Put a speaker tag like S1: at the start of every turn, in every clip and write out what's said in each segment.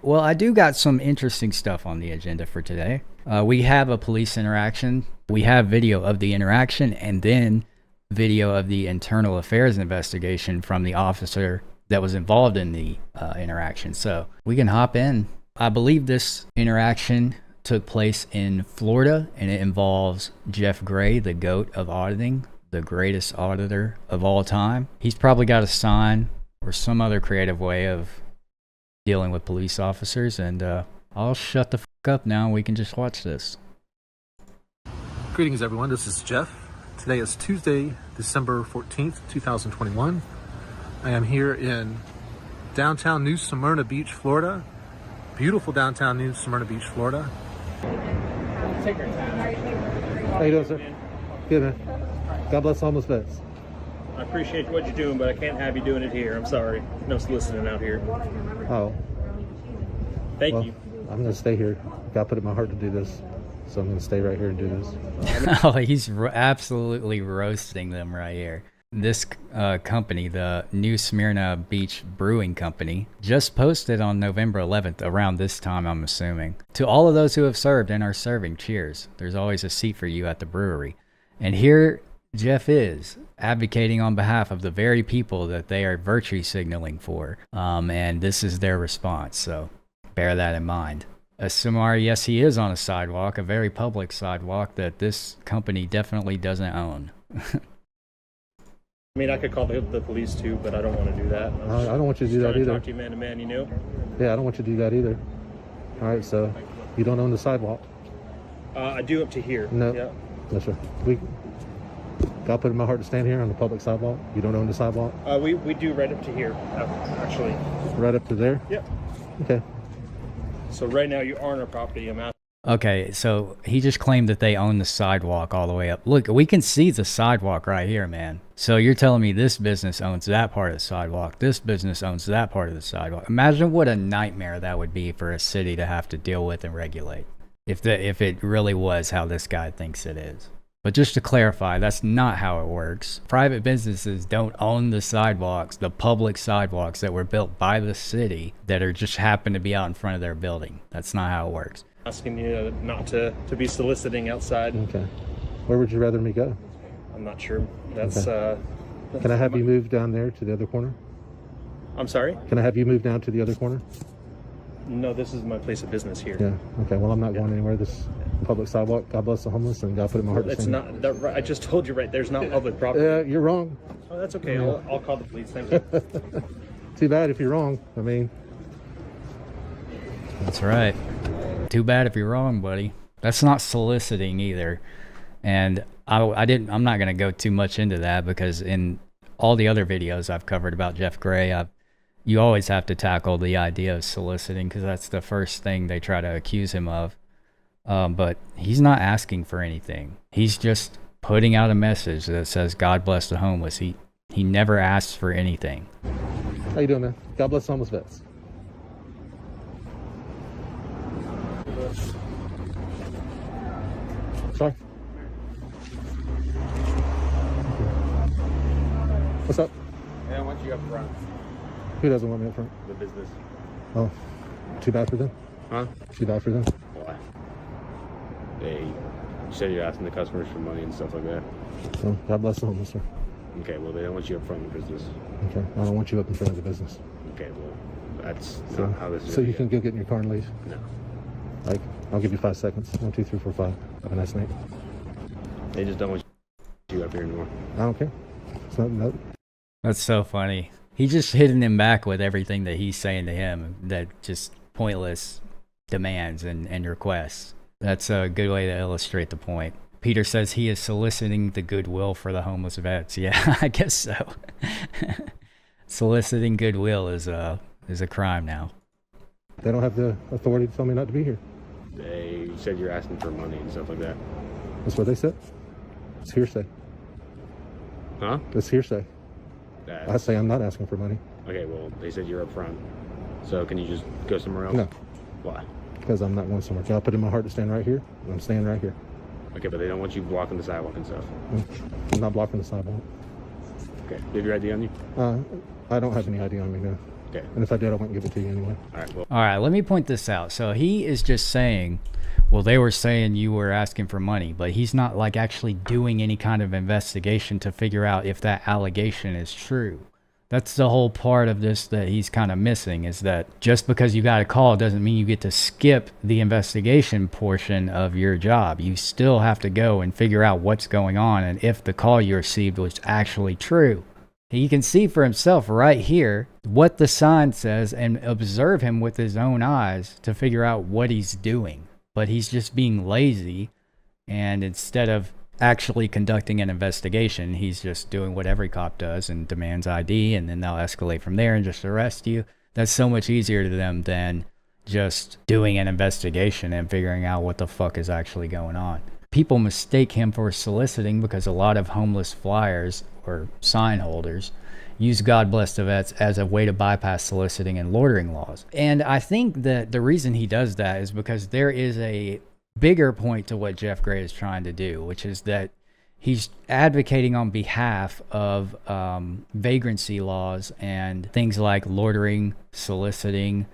S1: Well, I do got some interesting stuff on the agenda for today. We have a police interaction. We have video of the interaction and then video of the internal affairs investigation from the officer that was involved in the interaction. So we can hop in. I believe this interaction took place in Florida, and it involves Jeff Gray, the GOAT of auditing, the greatest auditor of all time. He's probably got a sign or some other creative way of dealing with police officers, and I'll shut the fuck up now and we can just watch this.
S2: Greetings everyone, this is Jeff. Today is Tuesday, December 14th, 2021. I am here in downtown New Smyrna Beach, Florida. Beautiful downtown New Smyrna Beach, Florida. How you doing, sir? Good, man. God bless homeless vets.
S3: I appreciate what you're doing, but I can't have you doing it here. I'm sorry. No soliciting out here.
S2: Oh.
S3: Thank you.
S2: I'm going to stay here. God put it in my heart to do this. So I'm going to stay right here and do this.
S1: Oh, he's absolutely roasting them right here. This company, the New Smyrna Beach Brewing Company, just posted on November 11th, around this time, I'm assuming. To all of those who have served and are serving, cheers. There's always a seat for you at the brewery. And here Jeff is advocating on behalf of the very people that they are virtue signaling for. And this is their response. So bear that in mind. Samar, yes, he is on a sidewalk, a very public sidewalk that this company definitely doesn't own.
S3: I mean, I could call the police too, but I don't want to do that.
S2: I don't want you to do that either.
S3: Talk to you man to man, you know?
S2: Yeah, I don't want you to do that either. All right, so you don't own the sidewalk?
S3: I do up to here.
S2: No.
S3: Yeah.
S2: No, sir. God put it in my heart to stand here on the public sidewalk. You don't own the sidewalk?
S3: We do right up to here, actually.
S2: Right up to there?
S3: Yep.
S2: Okay.
S3: So right now you are on our property. I'm out.
S1: Okay, so he just claimed that they own the sidewalk all the way up. Look, we can see the sidewalk right here, man. So you're telling me this business owns that part of the sidewalk, this business owns that part of the sidewalk. Imagine what a nightmare that would be for a city to have to deal with and regulate, if it really was how this guy thinks it is. But just to clarify, that's not how it works. Private businesses don't own the sidewalks, the public sidewalks that were built by the city that are just happen to be out in front of their building. That's not how it works.
S3: Asking you not to be soliciting outside.
S2: Okay. Where would you rather me go?
S3: I'm not sure. That's
S2: okay. Can I have you move down there to the other corner?
S3: I'm sorry?
S2: Can I have you move down to the other corner?
S3: No, this is my place of business here.
S2: Yeah. Okay. Well, I'm not going anywhere. This public sidewalk. God bless the homeless, and God put it in my heart.
S3: It's not. I just told you right. There's not public property.
S2: Yeah, you're wrong.
S3: Oh, that's okay. Yeah. I'll call the police. Thank you.
S2: Too bad if you're wrong. I mean.
S1: That's right. Too bad if you're wrong, buddy. That's not soliciting either. And I'm not going to go too much into that because in all the other videos I've covered about Jeff Gray, you always have to tackle the idea of soliciting because that's the first thing they try to accuse him of. But he's not asking for anything. He's just putting out a message that says, God bless the homeless. He never asks for anything.
S2: How you doing, man? God bless the homeless vets. Sorry. What's up?
S3: Yeah, I want you up front.
S2: Who doesn't want me up front?
S3: The business.
S2: Oh, too bad for them?
S4: Huh?
S2: Too bad for them?
S4: Why? You said you're asking the customers for money and stuff like that.
S2: Oh, God bless the homeless, sir.
S4: Okay, well, they don't want you up front of the business.
S2: Okay, I don't want you up in front of the business.
S4: Okay, well, that's
S2: So,
S4: not how this is.
S2: so you can go get in your car and leave?
S4: No.
S2: Like, I'll give you 5 seconds. 1, 2, 3, 4, 5. Have a nice night.
S4: They just don't want you up here anymore.
S2: I don't care. It's not, no.
S1: That's so funny. He's just hitting him back with everything that he's saying to him, that just pointless demands and requests. That's a good way to illustrate the point. Peter says he is soliciting the goodwill for the homeless vets. Yeah, I guess so. Soliciting goodwill is a crime now.
S2: They don't have the authority to tell me not to be here.
S4: They said you're asking for money and stuff like that.
S2: That's what they said. It's hearsay.
S4: Huh?
S2: It's hearsay.
S4: That's,
S2: I say I'm not asking for money.
S4: okay, well, they said you're up front. So can you just go somewhere else?
S2: No.
S4: Why?
S2: Because I'm not going somewhere. God put it in my heart to stand right here, and I'm standing right here.
S4: Okay, but they don't want you blocking the sidewalk and stuff.
S2: I'm not blocking the sidewalk.
S4: Okay. Do you have your ID on you?
S2: I don't have any ID on me now.
S4: Okay.
S2: And if I did, I wouldn't give it to you anyway.
S4: All right. Well,
S1: All right, let me point this out. So he is just saying, well, they were saying you were asking for money, but he's not like actually doing any kind of investigation to figure out if that allegation is true. That's the whole part of this that he's kind of missing, is that just because you got a call doesn't mean you get to skip the investigation portion of your job. You still have to go and figure out what's going on and if the call you received was actually true. He can see for himself right here what the sign says and observe him with his own eyes to figure out what he's doing. But he's just being lazy, and instead of actually conducting an investigation, he's just doing what every cop does and demands ID, and then they'll escalate from there and just arrest you. That's so much easier to them than just doing an investigation and figuring out what the fuck is actually going on. People mistake him for soliciting because a lot of homeless flyers or sign holders use God Bless the Vets as a way to bypass soliciting and loitering laws. And I think that the reason he does that is because there is a bigger point to what Jeff Gray is trying to do, which is that he's advocating on behalf of vagrancy laws and things like loitering, soliciting,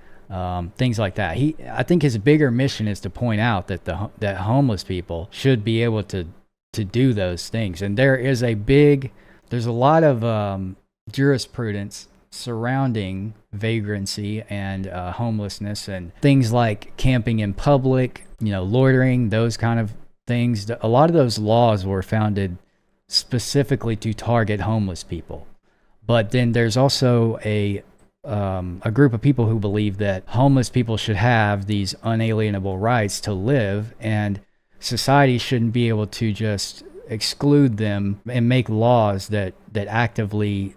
S1: things like that. I think his bigger mission is to point out that that homeless people should be able to do those things. And there's a lot of jurisprudence surrounding vagrancy and homelessness and things like camping in public, loitering, those kind of things. A lot of those laws were founded specifically to target homeless people. But then there's also a group of people who believe that homeless people should have these unalienable rights to live, and society shouldn't be able to just exclude them and make laws that actively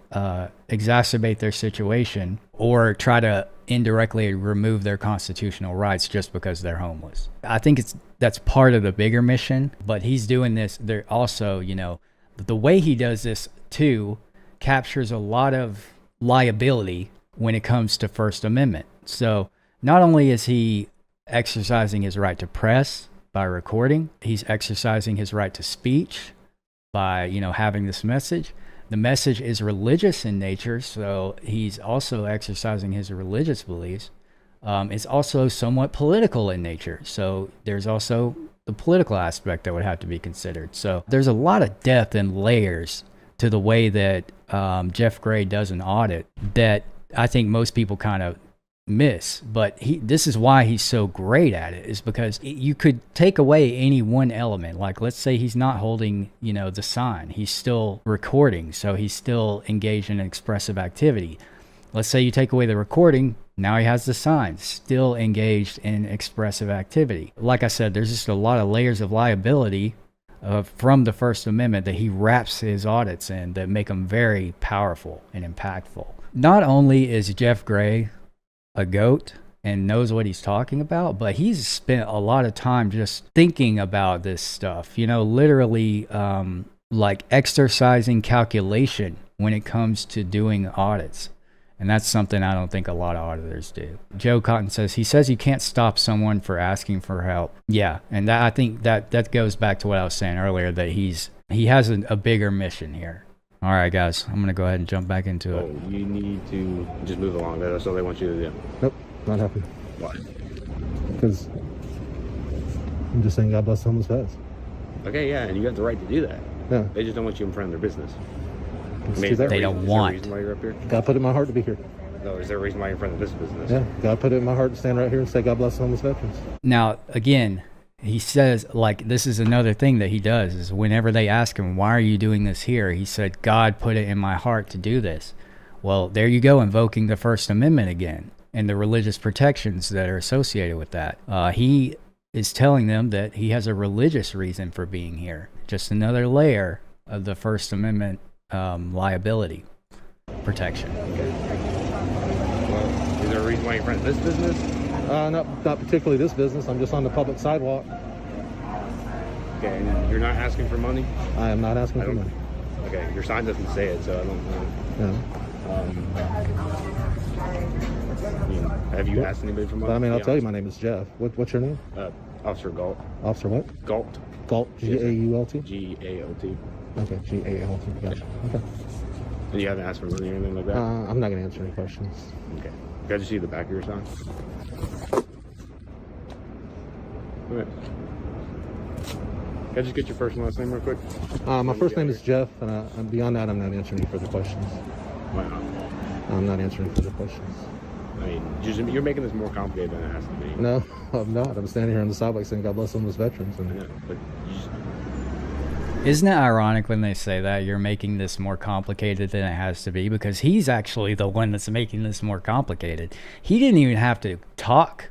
S1: exacerbate their situation or try to indirectly remove their constitutional rights just because they're homeless. I think that's part of the bigger mission, but he's doing this. There also, the way he does this too captures a lot of liability when it comes to First Amendment. So not only is he exercising his right to press by recording, he's exercising his right to speech by, having this message. The message is religious in nature, so he's also exercising his religious beliefs. It's also somewhat political in nature, so there's also the political aspect that would have to be considered. So there's a lot of depth and layers to the way that Jeff Gray does an audit that I think most people kind of miss, but this is why he's so great at it, is because you could take away any one element. Like, let's say he's not holding, the sign, he's still recording, so he's still engaged in expressive activity. Let's say you take away the recording, now he has the sign, still engaged in expressive activity. Like I said, there's just a lot of layers of liability from the First Amendment that he wraps his audits in that make them very powerful and impactful. Not only is Jeff Gray a goat and knows what he's talking about, but he's spent a lot of time just thinking about this stuff, literally like exercising calculation when it comes to doing audits. And that's something I don't think a lot of auditors do. Joe Cotton says, he says you can't stop someone for asking for help. Yeah, and I think that goes back to what I was saying earlier, that he has a bigger mission here. All right, guys, I'm going to go ahead and jump back into it.
S4: you need to just move along. That's all they want you to do.
S2: Nope, not happening.
S4: Why?
S2: Because I'm just saying God bless the homeless vets.
S4: Okay, yeah, and you have the right to do that.
S2: Yeah.
S4: They just don't want you in front of their business.
S2: Is there
S1: They don't want.
S4: Is there a reason why you're up here?
S2: God put it in my heart to be here.
S4: No, is there a reason why you're in front of this business?
S2: Yeah, God put it in my heart to stand right here and say God bless the homeless veterans.
S1: Now, again, he says, like, this is another thing that he does, is whenever they ask him, why are you doing this here? He said, God put it in my heart to do this. Well, there you go, invoking the First Amendment again and the religious protections that are associated with that. He is telling them that he has a religious reason for being here. Just another layer of the First Amendment liability protection.
S4: Well, is there a reason why you're in front of this business?
S2: Not particularly this business. I'm just on the public sidewalk.
S4: Okay, and you're not asking for money?
S2: I am not asking for money.
S4: Okay, your sign doesn't say it, so I don't know.
S2: Yeah.
S4: Have you asked anybody for money?
S2: But, I'll tell you, my name is Jeff. What's your name?
S4: Officer Galt.
S2: Officer what?
S4: Galt.
S2: Galt. G-A-U-L-T?
S4: G-A-O-T.
S2: Okay, G-A-L-T. Gotcha. Okay.
S4: And you haven't asked for money or anything like that?
S2: I'm not going to answer any questions.
S4: Okay. Can I just see the back of your sign? Okay. Can I just get your first and last name real quick?
S2: My first name is Jeff, and beyond that, I'm not answering any further questions.
S4: Why not?
S2: I'm not answering further questions.
S4: I mean, you're making this more complicated than it has to be.
S2: No, I'm not. I'm standing here on the sidewalk saying God bless homeless veterans. And
S4: Yeah, but you just,
S1: Isn't it ironic when they say that you're making this more complicated than it has to be? Because he's actually the one that's making this more complicated. He didn't even have to talk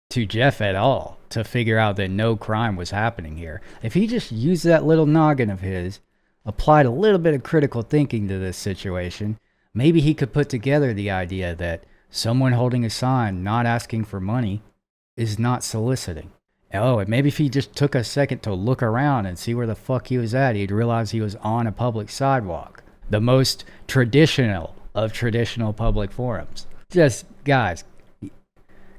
S1: to Jeff at all to figure out that no crime was happening here. If he just used that little noggin of his, applied a little bit of critical thinking to this situation, maybe he could put together the idea that someone holding a sign not asking for money is not soliciting. Oh, and maybe if he just took a second to look around and see where the fuck he was at, he'd realize he was on a public sidewalk. The most traditional of traditional public forums. Just, guys,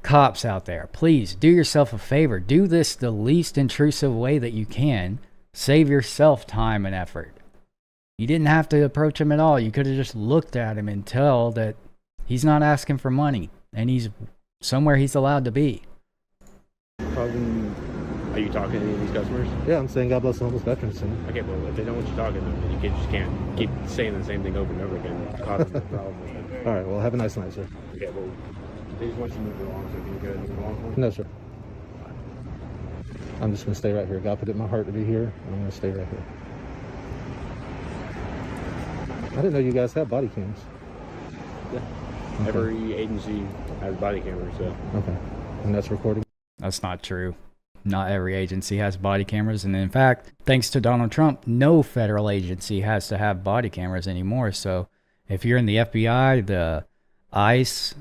S1: cops out there, please do yourself a favor. Do this the least intrusive way that you can. Save yourself time and effort. You didn't have to approach him at all. You could have just looked at him and tell that he's not asking for money and he's somewhere he's allowed to be.
S4: probably, are you talking to any of these customers?
S2: yeah, I'm saying God bless homeless veterans. And
S4: Okay, well, if they don't want you talking to them, then you just can't keep saying the same thing over and over again, causing a problem with them.
S2: all right, well, have a nice night, sir.
S4: Okay, well, they just want you to move along, so can you go ahead and move along for me?
S2: No, sir. I'm just going to stay right here. God put it in my heart to be here. I'm going to stay right here. I didn't know you guys have body cams.
S4: Yeah.
S2: Okay.
S4: Every agency has body cameras, so.
S2: Okay. And that's recording?
S1: That's not true. Not every agency has body cameras. And in fact, thanks to Donald Trump, no federal agency has to have body cameras anymore. So if you're in the FBI, the ICE,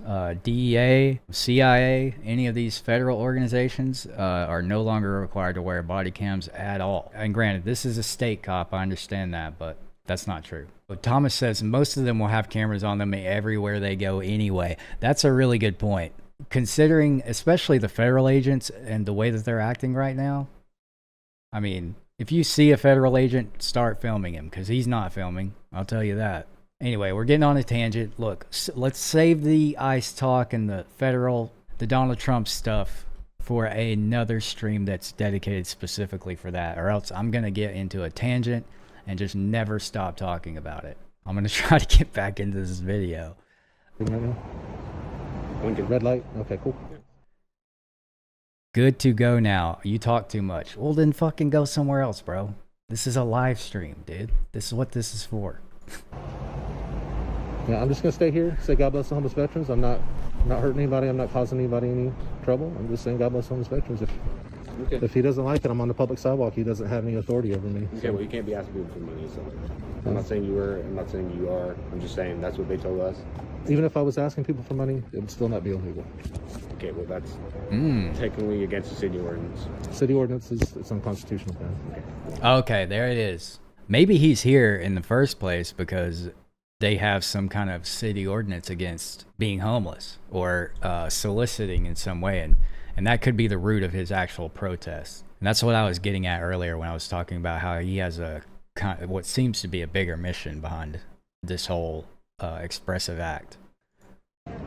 S1: DEA, CIA, any of these federal organizations are no longer required to wear body cams at all. And granted, this is a state cop. I understand that, but that's not true. But Thomas says most of them will have cameras on them everywhere they go anyway. That's a really good point. Considering especially the federal agents and the way that they're acting right now. I mean, if you see a federal agent, start filming him because he's not filming. I'll tell you that. Anyway, we're getting on a tangent. Look, let's save the ICE talk and the Donald Trump stuff for another stream that's dedicated specifically for that, or else I'm going to get into a tangent and just never stop talking about it. I'm going to try to get back into this video.
S2: Right now?
S4: Lincoln.
S2: Red light? Okay, cool.
S1: Good to go now. You talk too much. Well, then fucking go somewhere else, bro. This is a live stream, dude. This is what this is for.
S2: Yeah, I'm just going to stay here, say God bless the homeless veterans. I'm not hurting anybody. I'm not causing anybody any trouble. I'm just saying God bless homeless veterans. If he doesn't like it, I'm on the public sidewalk. He doesn't have any authority over me.
S4: Okay, well, you can't be asking people for money, so. I'm not saying you were, I'm not saying you are. I'm just saying that's what they told us.
S2: Even if I was asking people for money, it would still not be illegal.
S4: Okay, well, that's technically against the city ordinance.
S2: City ordinance it's unconstitutional. Okay.
S1: Okay, there it is. Maybe he's here in the first place because they have some kind of city ordinance against being homeless or soliciting in some way. And that could be the root of his actual protest. And that's what I was getting at earlier when I was talking about how he has what seems to be a bigger mission behind this whole expressive act.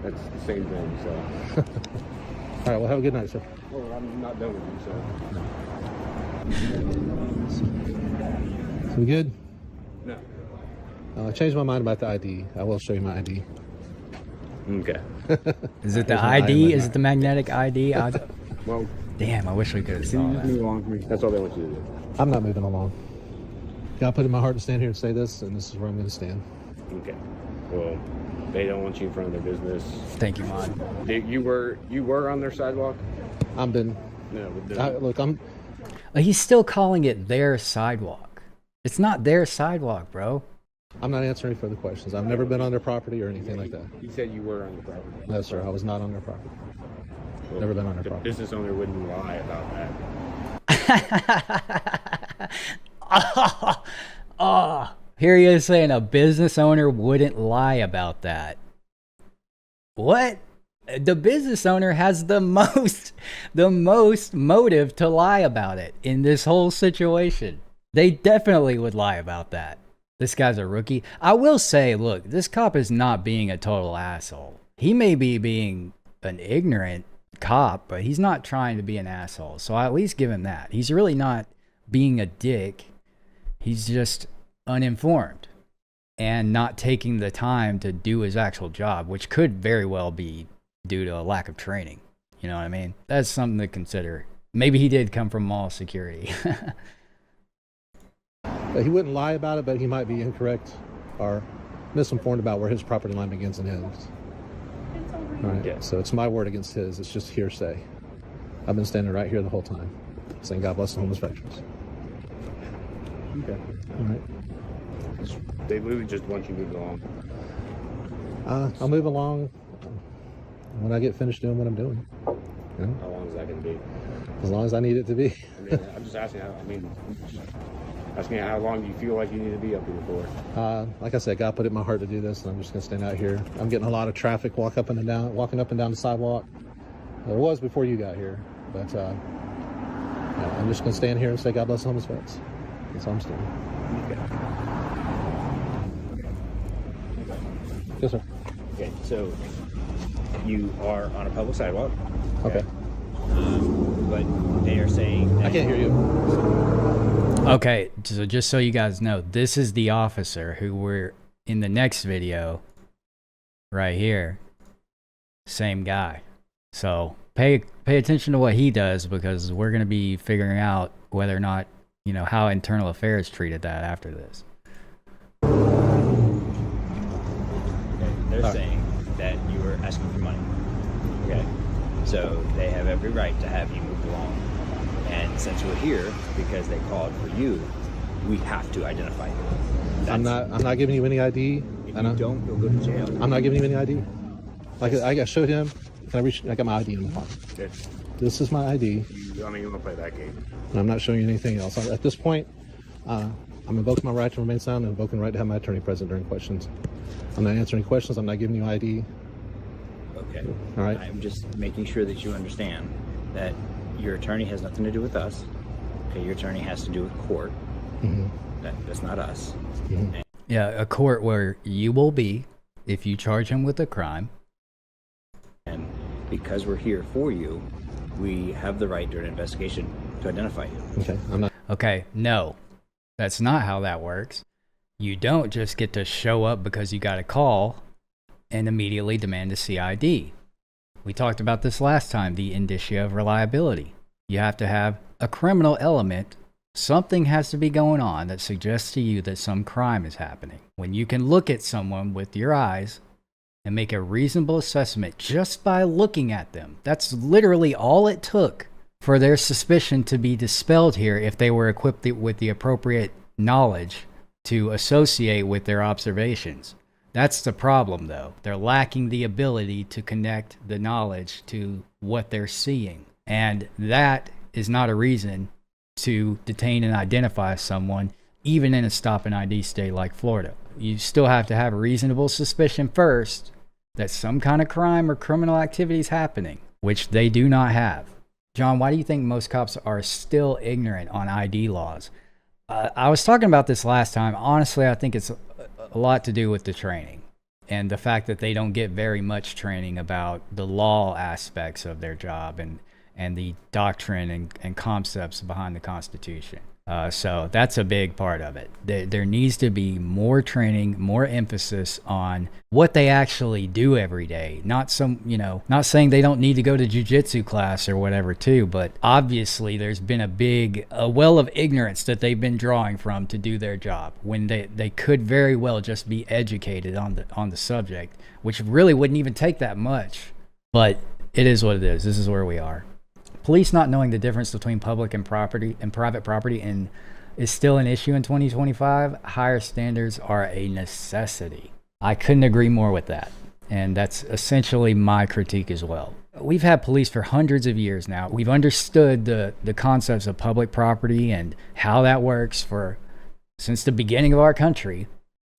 S4: That's the same thing, so.
S2: All right, well, have a good night, sir.
S4: Well, I'm not done with you, so.
S2: So we good?
S4: No.
S2: I changed my mind about the ID. I will show you my ID.
S4: Okay.
S1: Is it the
S2: Here's my
S1: ID?
S2: ID.
S1: Is it the magnetic ID?
S4: Well,
S1: Damn, I wish we could have
S4: can
S1: saw
S4: you just
S1: that.
S4: move along for me? That's all they want you to do.
S2: I'm not moving along. God put it in my heart to stand here and say this, and this is where I'm going to stand.
S4: Okay. Well, they don't want you in front of their business.
S1: Thank you, Mon.
S4: You were on their sidewalk?
S2: I'm been.
S4: No. But
S2: Look, I'm.
S1: He's still calling it their sidewalk. It's not their sidewalk, bro.
S2: I'm not answering any further questions. I've never been on their property or anything like that.
S4: He said you were on the property.
S2: No, sir. I was not on their property.
S4: Well,
S2: Never been on their
S4: the
S2: property.
S4: business owner wouldn't lie about that.
S1: Oh, here he is saying a business owner wouldn't lie about that. What? The business owner has the most motive to lie about it in this whole situation. They definitely would lie about that. This guy's a rookie. I will say, look, this cop is not being a total asshole. He may be being an ignorant cop, but he's not trying to be an asshole. So I at least give him that. He's really not being a dick. He's just uninformed and not taking the time to do his actual job, which could very well be due to a lack of training. You know what I mean? That's something to consider. Maybe he did come from mall security.
S2: He wouldn't lie about it, but he might be incorrect or misinformed about where his property line begins and ends. All right,
S4: Yeah.
S2: so it's my word against his. It's just hearsay. I've been standing right here the whole time, saying God bless the homeless veterans.
S4: Okay.
S2: All right.
S4: They literally just want you to move along.
S2: I'll move along when I get finished doing what I'm doing. You know?
S4: How long is that going to be?
S2: As long as I need it to be.
S4: I mean, I'm just asking. Asking how long do you feel like you need to be up here for?
S2: Like I said, God put it in my heart to do this, and I'm just going to stand out here. I'm getting a lot of traffic walking up and down the sidewalk. There was before you got here, but yeah, I'm just going to stand here and say God bless the homeless vets. That's all I'm doing. Yes, sir.
S5: Okay, so you are on a public sidewalk.
S2: Okay.
S5: But they are saying that
S2: I can't hear you.
S1: Okay, so just so you guys know, this is the officer who we're in the next video right here. Same guy. So pay attention to what he does, because we're going to be figuring out whether or not, you know, how internal affairs treated that after this.
S5: they're saying that you were asking for money. Okay, so they have every right to have you move along. And since we're here because they called for you, we have to identify you.
S2: I'm not giving you any ID.
S5: If you don't, you'll go to jail.
S2: I'm not giving you any ID. Like I showed him. I got my ID in the pocket.
S4: Okay.
S2: This is my ID.
S4: You want to play that game?
S2: And I'm not showing you anything else. At this point, I'm invoking my right to remain silent and invoking the right to have my attorney present during questions. I'm not answering questions. I'm not giving you ID.
S5: Okay.
S2: All right.
S5: I'm just making sure that you understand that your attorney has nothing to do with us. Okay, your attorney has to do with court.
S2: Mm-hmm.
S5: That's not us.
S2: Mm-hmm.
S1: Yeah, a court where you will be if you charge him with a crime.
S5: And because we're here for you, we have the right during an investigation to identify you.
S2: Okay. I'm not.
S1: Okay, no, that's not how that works. You don't just get to show up because you got a call and immediately demand a CID. We talked about this last time, the indicia of reliability. You have to have a criminal element. Something has to be going on that suggests to you that some crime is happening. When you can look at someone with your eyes and make a reasonable assessment just by looking at them, that's literally all it took for their suspicion to be dispelled here if they were equipped with the appropriate knowledge to associate with their observations. That's the problem, though. They're lacking the ability to connect the knowledge to what they're seeing. And that is not a reason to detain and identify someone, even in a stop and ID state like Florida. You still have to have a reasonable suspicion first that some kind of crime or criminal activity is happening, which they do not have. John, why do you think most cops are still ignorant on ID laws? I was talking about this last time. Honestly, I think it's a lot to do with the training and the fact that they don't get very much training about the law aspects of their job and the doctrine and concepts behind the Constitution. So that's a big part of it. There needs to be more training, more emphasis on what they actually do every day. Not not saying they don't need to go to jiu-jitsu class or whatever too, but obviously there's been a well of ignorance that they've been drawing from to do their job when they could very well just be educated on the subject, which really wouldn't even take that much. But it is what it is. This is where we are. Police not knowing the difference between public and private property is still an issue in 2025. Higher standards are a necessity. I couldn't agree more with that. And that's essentially my critique as well. We've had police for hundreds of years now. We've understood the concepts of public property and how that works since the beginning of our country.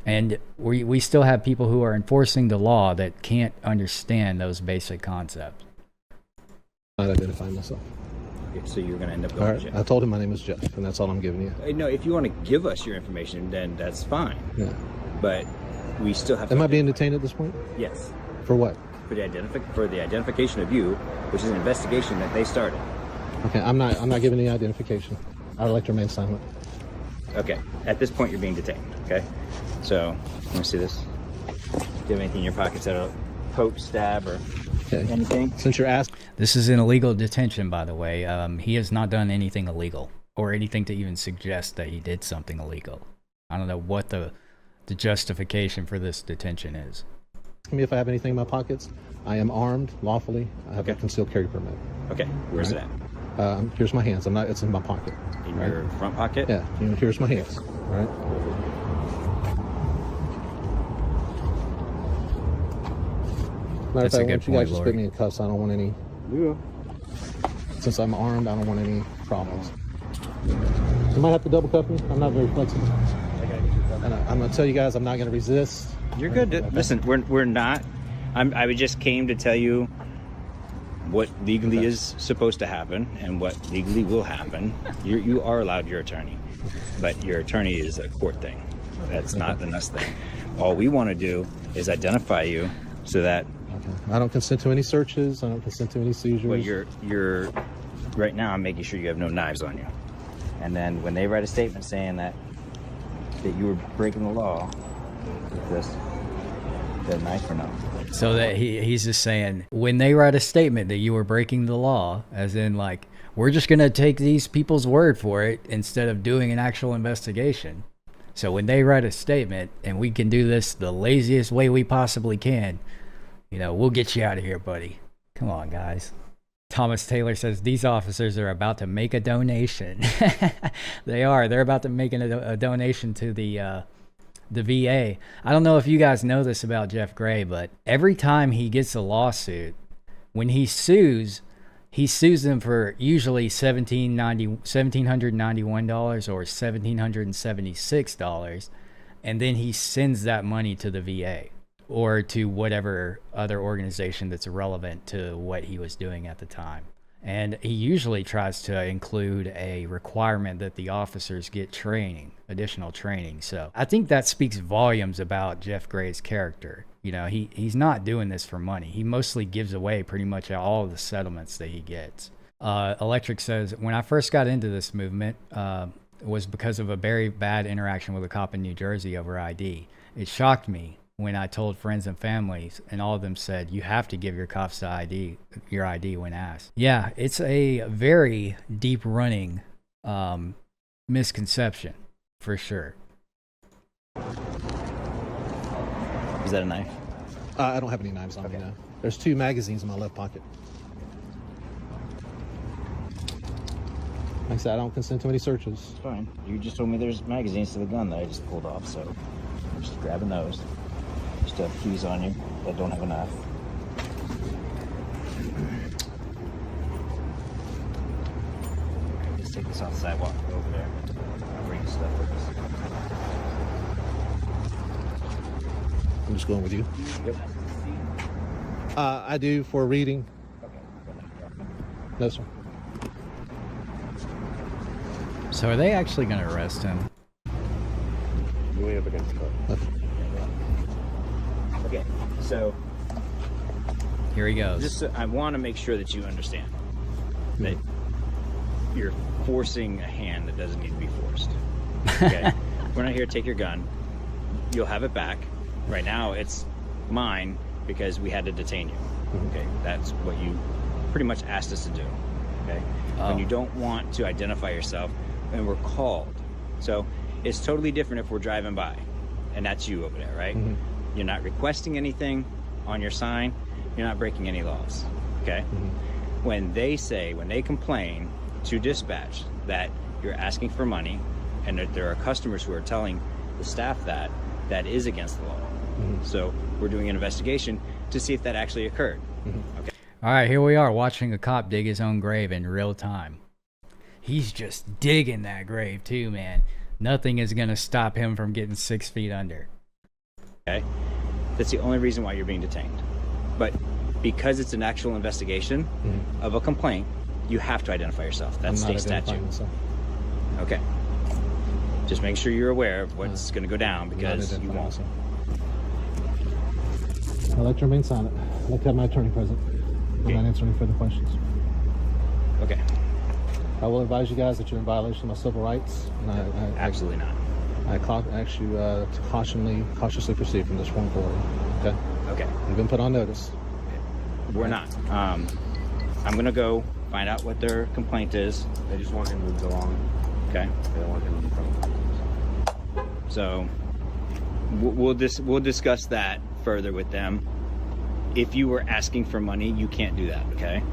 S1: And we still have people who are enforcing the law that can't understand those basic concepts.
S2: Not identifying myself.
S5: So you're going to end up
S2: All
S5: going
S2: right.
S5: to jail.
S2: I told him my name is Jeff, and that's all I'm giving you.
S5: No, if you want to give us your information, then that's fine.
S2: Yeah.
S5: But we still have to.
S2: Am I being detained at this point?
S5: Yes.
S2: For what?
S5: For the identification of you, which is an investigation that they started.
S2: Okay, I'm not giving any identification. I would like to remain silent.
S5: Okay. At this point, you're being detained. Okay. So let me see this. Do you have anything in your pockets that'll poke, stab, or
S2: Okay.
S5: anything?
S2: Since you're asked,
S1: This is an illegal detention, by the way. He has not done anything illegal or anything to even suggest that he did something illegal. I don't know what the justification for this detention is.
S2: me if I have anything in my pockets. I am armed lawfully. I have a concealed carry permit.
S5: Okay. Where's it at?
S2: Here's my hands. It's in my pocket.
S5: In your front pocket?
S2: Yeah. Here's my hands. All right. Matter of
S1: That's a
S2: fact,
S1: good
S2: once you guys
S1: point,
S2: just
S1: Lori.
S2: put me in cuffs, I don't want any. Since I'm armed, I don't want any problems. You might have to double cuff me. I'm not very flexible. And I'm going to tell you guys, I'm not going to resist.
S5: You're good. Listen, we're not. I just came to tell you what legally is supposed to happen and what legally will happen. You are allowed your attorney, but your attorney is a court thing. That's not an us thing. All we want to do is identify you so that.
S2: Okay. I don't consent to any searches. I don't consent to any seizures.
S5: Well, you're right now. I'm making sure you have no knives on you, and then when they write a statement saying that you were breaking the law, with this, that knife or no?
S1: So that he's just saying, when they write a statement that you were breaking the law, as in like, we're just going to take these people's word for it instead of doing an actual investigation. So when they write a statement and we can do this the laziest way we possibly can, we'll get you out of here, buddy. Come on, guys. Thomas Taylor says these officers are about to make a donation. They are. They're about to make a donation to the VA. I don't know if you guys know this about Jeff Gray, but every time he gets a lawsuit, when he sues them for usually $1,791 or $1,776, and then he sends that money to the VA or to whatever other organization that's relevant to what he was doing at the time. And he usually tries to include a requirement that the officers get additional training. So I think that speaks volumes about Jeff Gray's character. He's not doing this for money. He mostly gives away pretty much all of the settlements that he gets. Electric says, when I first got into this movement, it was because of a very bad interaction with a cop in New Jersey over ID. It shocked me when I told friends and families, and all of them said, you have to give your cops your ID when asked. Yeah, it's a very deep running misconception, for sure.
S5: Is that a knife?
S2: I don't have any knives on me now. There's 2 magazines in my left pocket. Like I said, I don't consent to any searches.
S5: It's fine. You just told me there's magazines to the gun that I just pulled off, so I'm just grabbing those. You still have keys on you that don't have a knife. Just take this off the sidewalk, go over there. I'll bring the stuff with us.
S2: I'm just going with you.
S5: Yep.
S2: I do for reading.
S5: Okay.
S2: No, sir.
S1: So are they actually going to arrest him?
S4: You lean up against the car.
S5: Okay, so
S1: Here he goes.
S5: I want to make sure that you understand that you're forcing a hand that doesn't need to be forced. Okay? We're not here to take your gun. You'll have it back. Right now, it's mine because we had to detain you. Okay, that's what you pretty much asked us to do. Okay, when you don't want to identify yourself, and we're called. So it's totally different if we're driving by, and that's you over there, right? You're not requesting anything on your sign. You're not breaking any laws. Okay. When they complain to dispatch that you're asking for money, and that there are customers who are telling the staff that is against the law. So we're doing an investigation to see if that actually occurred. Okay.
S1: All right, here we are watching a cop dig his own grave in real time. He's just digging that grave too, man. Nothing is going to stop him from getting 6 feet under.
S5: Okay. That's the only reason why you're being detained. But because it's an actual investigation of a complaint, You have to identify yourself. That's
S2: I'm not
S5: state
S2: identifying
S5: statute.
S2: myself.
S5: Okay. Just make sure you're aware of what's going to go down, because you won't.
S2: I'd like to remain silent. I'd like to have my attorney present. I'm not answering further questions.
S5: Okay.
S2: I will advise you guys that you're in violation of my civil rights. And
S5: Absolutely not.
S2: I ask you to cautiously proceed from this point forward. Okay?
S5: Okay.
S2: You've been put on notice.
S5: We're not. I'm going to go find out what their complaint is.
S4: They just want him moved along.
S5: Okay.
S4: They don't want him in front of them.
S5: So we'll discuss that further with them. If you were asking for money, you can't do that, okay?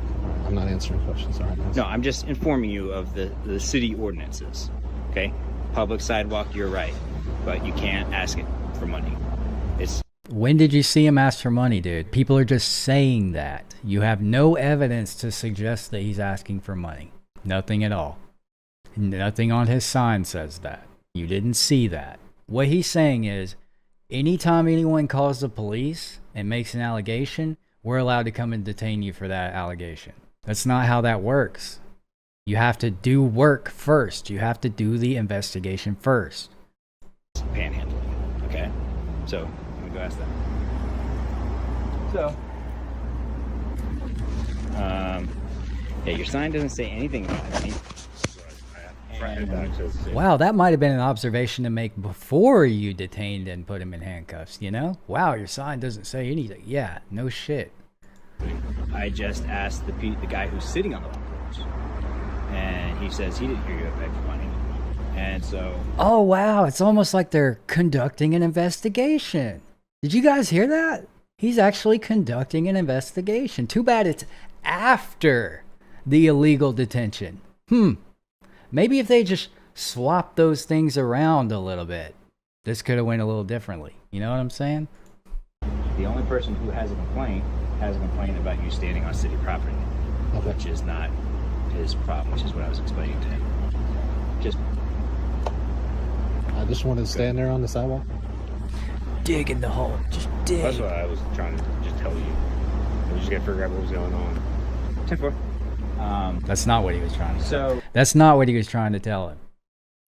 S2: I'm not answering questions. All right.
S5: No, I'm just informing you of the city ordinances, okay? Public sidewalk, you're right, but you can't ask it for money. It's
S1: When did you see him ask for money, dude? People are just saying that. You have no evidence to suggest that he's asking for money. Nothing at all. Nothing on his sign says that. You didn't see that. What he's saying is, anytime anyone calls the police and makes an allegation, we're allowed to come and detain you for that allegation. That's not how that works. You have to do work first. You have to do the investigation first.
S5: panhandling, okay? So, let me go ask them. So, yeah, your sign doesn't say anything about it.
S1: Wow, that might have been an observation to make before you detained and put him in handcuffs, you know? Wow, your sign doesn't say anything. Yeah, no shit.
S5: I just asked the guy who's sitting on the lawn porch, and he says he didn't hear you beg for money. And so...
S1: Oh, wow, it's almost like they're conducting an investigation. Did you guys hear that? He's actually conducting an investigation. Too bad it's after the illegal detention. Maybe if they just swapped those things around a little bit, this could have went a little differently. You know what I'm saying?
S5: The only person who has a complaint about you standing on city property, which is not his problem, which is what I was explaining to him.
S2: I just wanted to stand there on the sidewalk.
S1: Dig in the hole. Just dig.
S4: That's what I was trying to just tell you. We just got to figure out what was going on.
S5: 10-4.
S1: That's not what he was trying to say.
S5: So
S1: That's not what he was trying to tell him.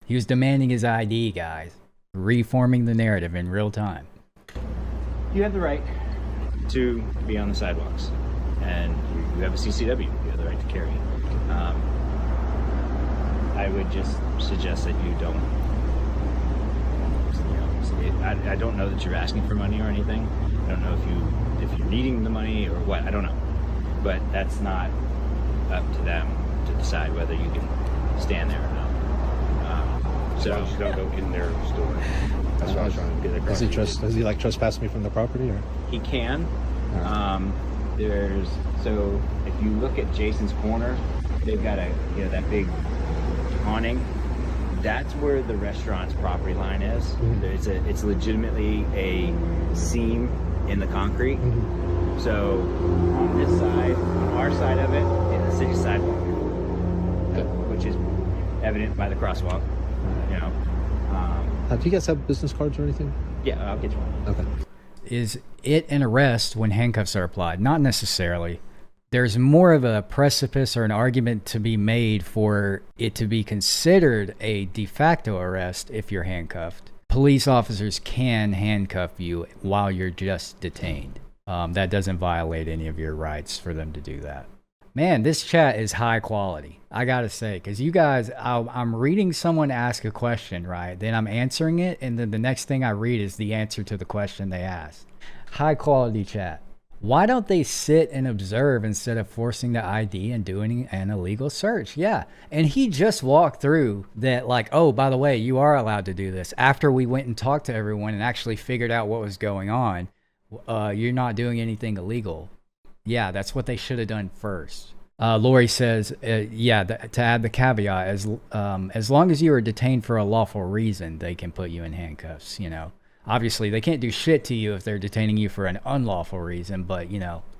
S1: He was demanding his ID, guys. Reforming the narrative in real time.
S5: you have the right to be on the sidewalks, and you have a CCW. You have the right to carry. I would just suggest that you don't. I don't know that you're asking for money or anything. I don't know if you're needing the money or what. I don't know, but that's not up to them to decide whether you can stand there or not.
S4: So I just don't go in their store. That's what I was trying to get across.
S2: Does he like trespass me from the property, or?
S5: He can. So if you look at Jason's corner, they've got that big awning. That's where the restaurant's property line is. Mm-hmm. It's legitimately a seam in the concrete. Mm-hmm. So on this side, on our side of it, is the city sidewalk, which is evident by the crosswalk.
S2: Do you guys have business cards or anything?
S5: Yeah, I'll get you one.
S2: Okay.
S1: Is it an arrest when handcuffs are applied? Not necessarily. There's more of a precipice or an argument to be made for it to be considered a de facto arrest if you're handcuffed. Police officers can handcuff you while you're just detained. That doesn't violate any of your rights for them to do that. Man, this chat is high quality, I gotta say, because you guys, I'm reading someone ask a question, right? Then I'm answering it, and then the next thing I read is the answer to the question they asked. High quality chat. Why don't they sit and observe instead of forcing the ID and doing an illegal search? Yeah. And he just walked through that, like, oh, by the way, you are allowed to do this. After we went and talked to everyone and actually figured out what was going on, you're not doing anything illegal. Yeah, that's what they should have done first. Lori says, to add the caveat, as long as you are detained for a lawful reason, they can put you in handcuffs, Obviously, they can't do shit to you if they're detaining you for an unlawful reason, but,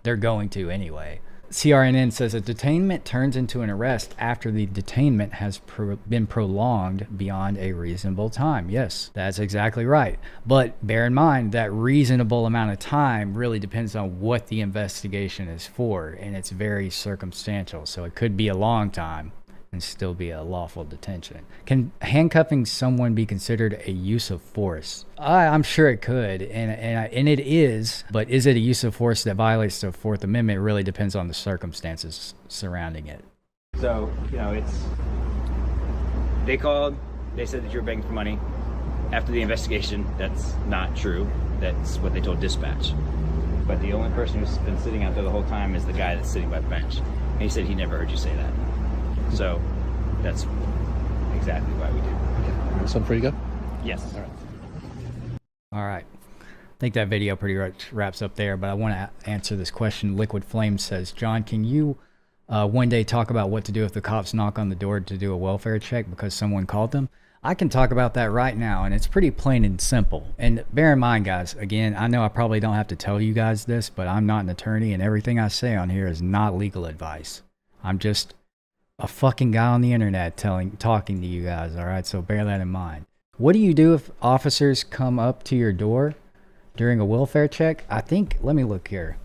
S1: they're going to anyway. CRNN says a detainment turns into an arrest after the detainment has been prolonged beyond a reasonable time. Yes, that's exactly right. But bear in mind that reasonable amount of time really depends on what the investigation is for, and it's very circumstantial. So it could be a long time and still be a lawful detention. Can handcuffing someone be considered a use of force? I'm sure it could, and it is, but is it a use of force that violates the Fourth Amendment? It really depends on the circumstances surrounding it.
S5: So, they called, they said that you were begging for money. After the investigation, that's not true. That's what they told dispatch. But the only person who's been sitting out there the whole time is the guy that's sitting by the bench. And he said he never heard you say that. So that's exactly why we did.
S2: Something for you go?
S5: Yes.
S1: All right. I think that video pretty much wraps up there, but I want to answer this question. Liquid Flame says, John, can you one day talk about what to do if the cops knock on the door to do a welfare check because someone called them? I can talk about that right now, and it's pretty plain and simple. And bear in mind, guys, again, I know I probably don't have to tell you guys this, but I'm not an attorney, and everything I say on here is not legal advice. I'm just a fucking guy on the internet talking to you guys, all right? So bear that in mind. What do you do if officers come up to your door during a welfare check? I think, let me look here.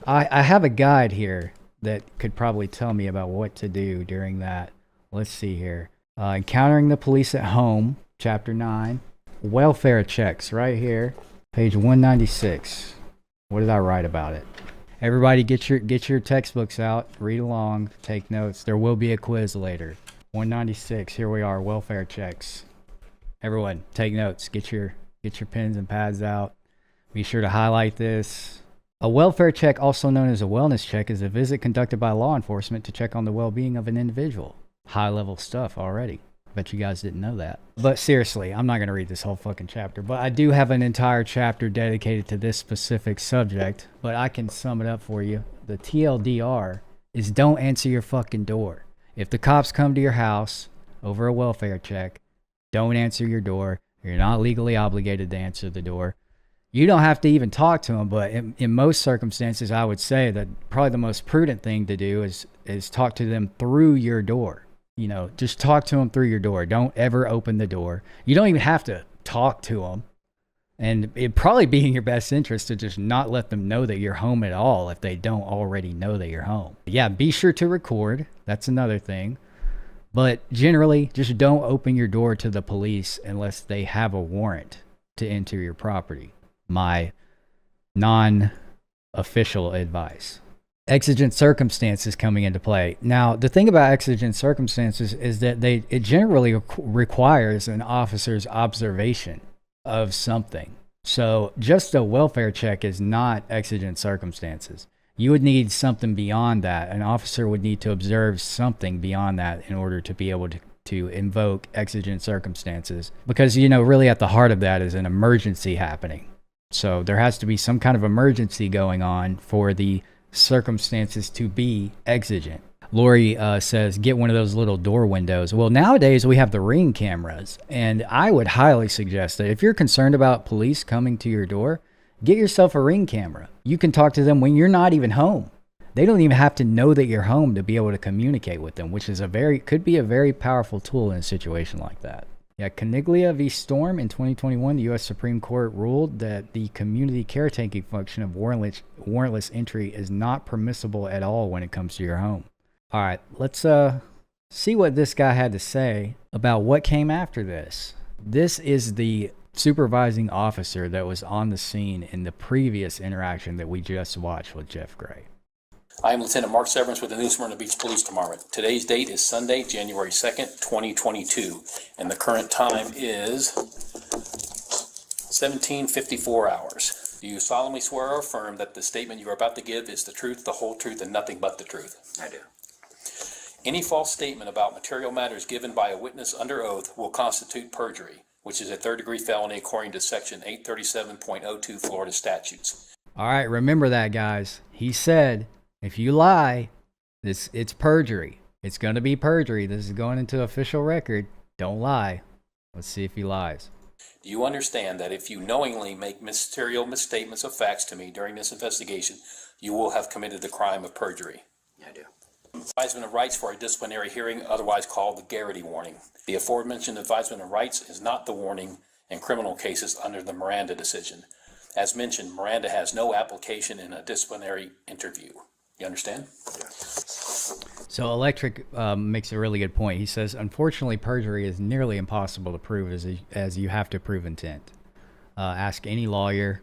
S1: I have a guide here that could probably tell me about what to do during that. Let's see here. Encountering the police at home, chapter 9. Welfare checks, right here, page 196. What did I write about it? Everybody get your textbooks out, read along, take notes. There will be a quiz later. 196, here we are, welfare checks. Everyone, take notes. Get your pens and pads out. Be sure to highlight this. A welfare check, also known as a wellness check, is a visit conducted by law enforcement to check on the well-being of an individual. High-level stuff already. Bet you guys didn't know that. But seriously, I'm not going to read this whole fucking chapter, but I do have an entire chapter dedicated to this specific subject, but I can sum it up for you. The TLDR is don't answer your fucking door. If the cops come to your house over a welfare check, don't answer your door. You're not legally obligated to answer the door. You don't have to even talk to them, but in most circumstances, I would say that probably the most prudent thing to do is talk to them through your door. Just talk to them through your door. Don't ever open the door. You don't even have to talk to them. And it'd probably be in your best interest to just not let them know that you're home at all if they don't already know that you're home. Yeah, be sure to record. That's another thing. But generally, just don't open your door to the police unless they have a warrant to enter your property. My non-official advice. Exigent circumstances coming into play. Now, the thing about exigent circumstances is that it generally requires an officer's observation of something. So just a welfare check is not exigent circumstances. You would need something beyond that. An officer would need to observe something beyond that in order to be able to invoke exigent circumstances. Because, really at the heart of that is an emergency happening. So there has to be some kind of emergency going on for the circumstances to be exigent. Lori says, get one of those little door windows. Well, nowadays we have the Ring cameras, and I would highly suggest that if you're concerned about police coming to your door, get yourself a Ring camera. You can talk to them when you're not even home. They don't even have to know that you're home to be able to communicate with them, which is could be a very powerful tool in a situation like that. Yeah, Caniglia v. Storm in 2021, the U.S. Supreme Court ruled that the community caretaking function of warrantless entry is not permissible at all when it comes to your home. All right, let's see what this guy had to say about what came after this. This is the supervising officer that was on the scene in the previous interaction that we just watched with Jeff Gray.
S6: I am Lieutenant Mark Severance with the New Smyrna Beach Police Department. Today's date is Sunday, January 2nd, 2022, and the current time is 17:54 hours. Do you solemnly swear or affirm that the statement you are about to give is the truth, the whole truth, and nothing but the truth?
S5: I do.
S6: Any false statement about material matters given by a witness under oath will constitute perjury, which is a third-degree felony according to Section 837.02 Florida statutes.
S1: All right, remember that, guys. He said, if you lie, it's perjury. It's going to be perjury. This is going into official record. Don't lie. Let's see if he lies.
S6: Do you understand that if you knowingly make material misstatements of facts to me during this investigation, you will have committed the crime of perjury?
S5: Yeah, I do.
S6: Advisement of rights for a disciplinary hearing, otherwise called the Garrity warning. The aforementioned advisement of rights is not the warning in criminal cases under the Miranda decision. As mentioned, Miranda has no application in a disciplinary interview. You understand?
S5: Yeah.
S1: So Electric makes a really good point. He says, unfortunately, perjury is nearly impossible to prove as you have to prove intent. Ask any lawyer.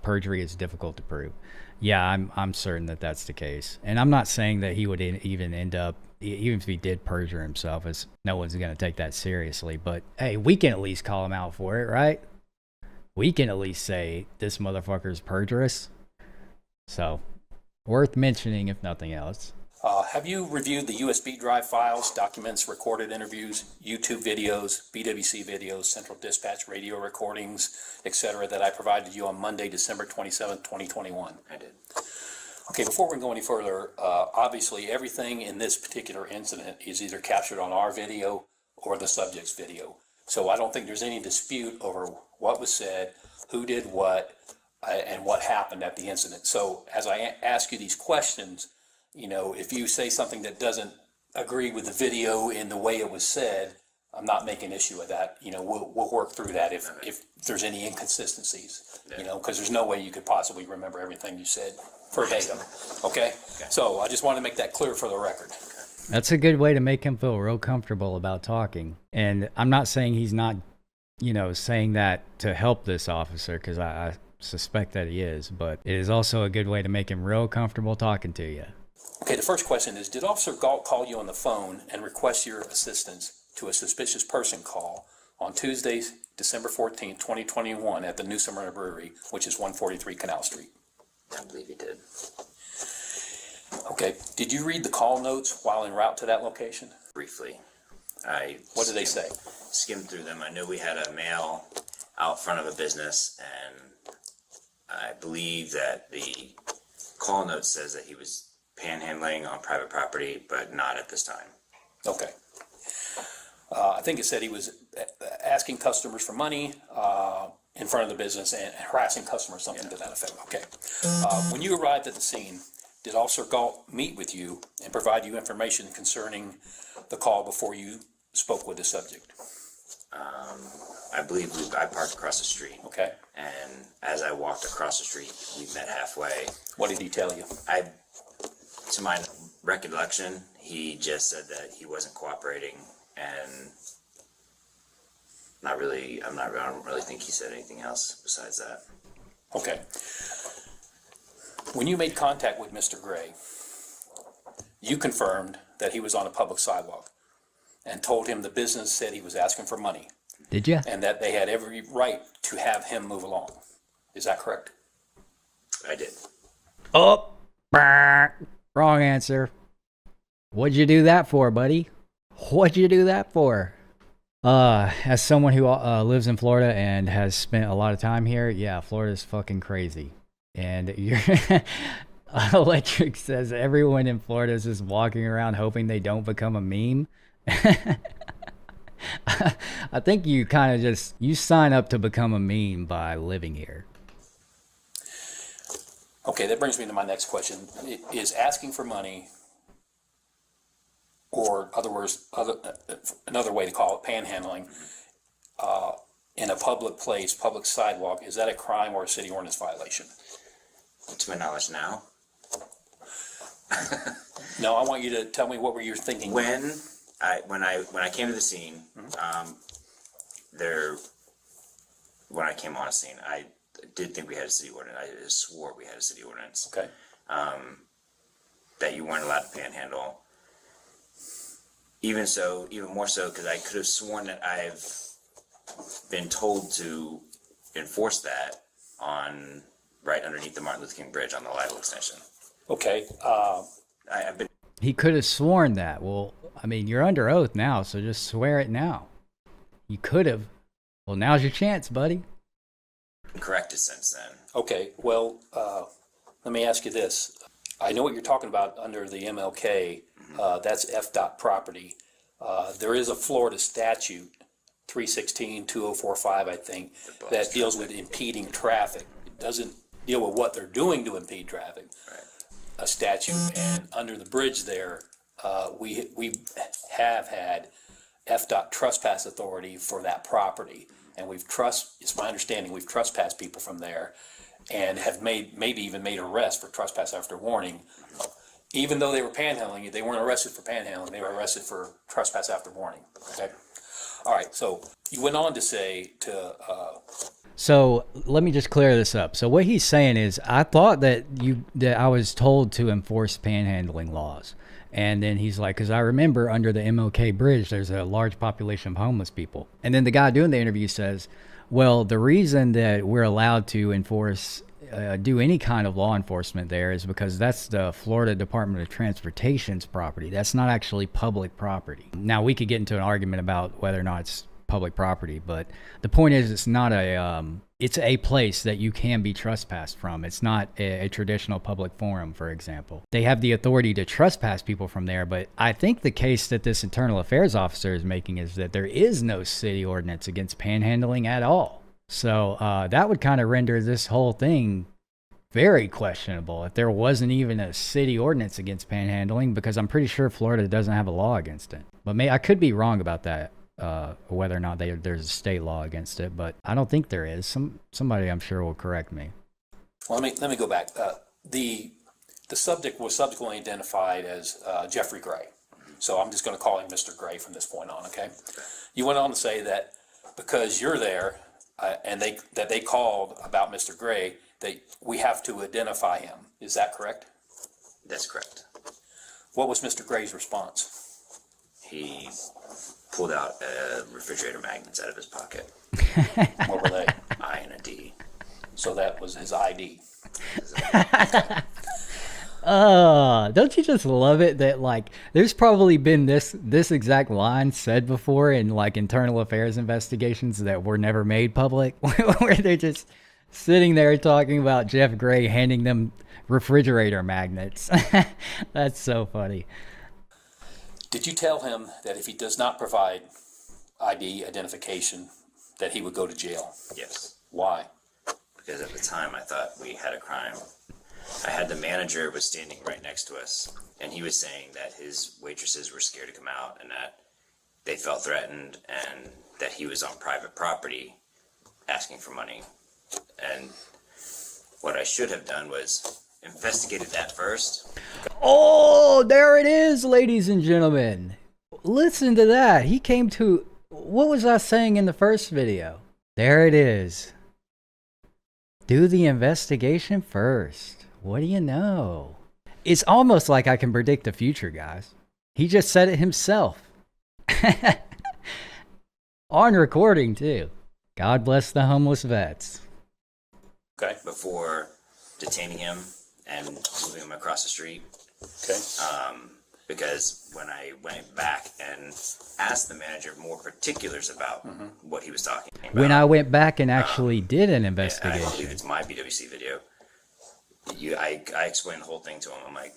S1: Perjury is difficult to prove. Yeah, I'm certain that that's the case. And I'm not saying that he would even end up, even if he did perjure himself, as no one's going to take that seriously. But hey, we can at least call him out for it, right? We can at least say this motherfucker's perjurous. So, worth mentioning if nothing else.
S6: Have you reviewed the USB drive files, documents, recorded interviews, YouTube videos, BWC videos, Central Dispatch radio recordings, etc. that I provided you on Monday, December 27th, 2021?
S5: I did.
S6: Okay, before we go any further, obviously everything in this particular incident is either captured on our video or the subject's video. So I don't think there's any dispute over what was said, who did what, and what happened at the incident. So as I ask you these questions, you know, if you say something that doesn't agree with the video in the way it was said, I'm not making issue with that. You know, we'll work through that if there's any inconsistencies, you know, because there's no way you could possibly remember everything you said verbatim. Okay? So I just want to make that clear for the record.
S1: That's a good way to make him feel real comfortable about talking. And I'm not saying he's not, you know, saying that to help this officer, because I suspect that he is, but it is also a good way to make him real comfortable talking to you.
S6: Okay, the first question is, did Officer Galt call you on the phone and request your assistance to a suspicious person call on Tuesday, December 14th, 2021 at the New Smyrna Brewery, which is 143 Canal Street?
S5: I believe he did.
S6: Okay, did you read the call notes while en route to that location?
S5: Briefly.
S6: What did they say?
S5: Skimmed through them. I knew we had a male out front of a business, and I believe that the call note says that he was panhandling on private property, but not at this time.
S6: Okay. I think it said he was asking customers for money in front of the business and harassing customers, something to that effect. Okay. When you arrived at the scene, did Officer Galt meet with you and provide you information concerning the call before you spoke with the subject?
S5: I believe I parked across the street.
S6: Okay.
S5: And as I walked across the street, we met halfway.
S6: What did he tell you?
S5: To my recollection, he just said that he wasn't cooperating, and I don't really think he said anything else besides that.
S6: Okay. When you made contact with Mr. Gray, you confirmed that he was on a public sidewalk and told him the business said he was asking for money.
S1: Did you?
S6: And that they had every right to have him move along. Is that correct?
S5: I did.
S1: Oh, wrong answer. What'd you do that for, buddy? What'd you do that for? As someone who lives in Florida and has spent a lot of time here, yeah, Florida's fucking crazy. And you're Electric says everyone in Florida is just walking around hoping they don't become a meme. I think you kind of you sign up to become a meme by living here.
S6: Okay, that brings me to my next question. Is asking for money, or another way to call it, panhandling, in a public place, public sidewalk, is that a crime or a city ordinance violation?
S5: To my knowledge now.
S6: No, I want you to tell me what were you thinking.
S5: When I came to the scene, when I came on a scene, I did think we had a city ordinance. I swore we had a city ordinance.
S6: Okay.
S5: That you weren't allowed to panhandle. Even more so, because I could have sworn that I've been told to enforce that on right underneath the Martin Luther King Bridge on the Lytle extension.
S6: Okay.
S5: I've been.
S1: He could have sworn that. Well, I mean, you're under oath now, so just swear it now. You could have. Well, now's your chance, buddy.
S5: Corrected since then.
S6: Okay. Well, let me ask you this. I know what you're talking about under the MLK. That's FDOT property. There is a Florida statute 316, 2045, I think, that deals with impeding traffic. It doesn't deal with what they're doing to impede traffic. A statute, and under the bridge there, we have had FDOT trespass authority for that property, and it's my understanding, we've trespassed people from there, and have maybe even made arrests for trespass after warning. Even though they were panhandling, they weren't arrested for panhandling, they were arrested for trespass after warning, okay? All right, so you went on to say
S1: So let me just clear this up. So what he's saying is, I thought that I was told to enforce panhandling laws. And then he's like, because I remember under the MLK bridge, there's a large population of homeless people. And then the guy doing the interview says, well, the reason that we're allowed to enforce, do any kind of law enforcement there is because that's the Florida Department of Transportation's property. That's not actually public property. Now, we could get into an argument about whether or not it's public property, but the point is, it's not it's a place that you can be trespassed from. It's not a traditional public forum, for example. They have the authority to trespass people from there, but I think the case that this internal affairs officer is making is that there is no city ordinance against panhandling at all. So that would kind of render this whole thing very questionable if there wasn't even a city ordinance against panhandling, because I'm pretty sure Florida doesn't have a law against it. But I could be wrong about that. Whether or not there's a state law against it, but I don't think there is. Somebody I'm sure will correct me.
S6: well, let me go back. The subject was subsequently identified as Jeffrey Gray. So I'm just going to call him Mr. Gray from this point on, okay? You went on to say that because you're there and they called about Mr. Gray, that we have to identify him. Is that correct?
S5: That's correct.
S6: What was Mr. Gray's response?
S5: He pulled out refrigerator magnets out of his pocket.
S6: What were they?
S5: I and a D.
S6: So that was his ID.
S1: Don't you just love it that, like, there's probably been this exact line said before in, like, internal affairs investigations that were never made public, where they're just sitting there talking about Jeff Gray handing them refrigerator magnets. That's so funny.
S6: Did you tell him that if he does not provide ID identification, that he would go to jail?
S5: Yes.
S6: Why?
S5: Because at the time I thought we had a crime. I had the manager was standing right next to us, and he was saying that his waitresses were scared to come out and that they felt threatened and that he was on private property asking for money. And what I should have done was investigated that first.
S1: Oh, there it is, ladies and gentlemen. Listen to that. He came to, what was I saying in the first video? There it is. Do the investigation first. What do you know? It's almost like I can predict the future, guys. He just said it himself. On recording, too. God bless the homeless vets.
S6: Okay.
S5: Before detaining him and moving him across the street.
S6: Okay.
S5: Because when I went back and asked the manager more particulars about what he was talking about.
S1: When I went back and actually did an
S5: I
S1: investigation.
S5: believe it's my BWC video. I explained the whole thing to him. I'm like,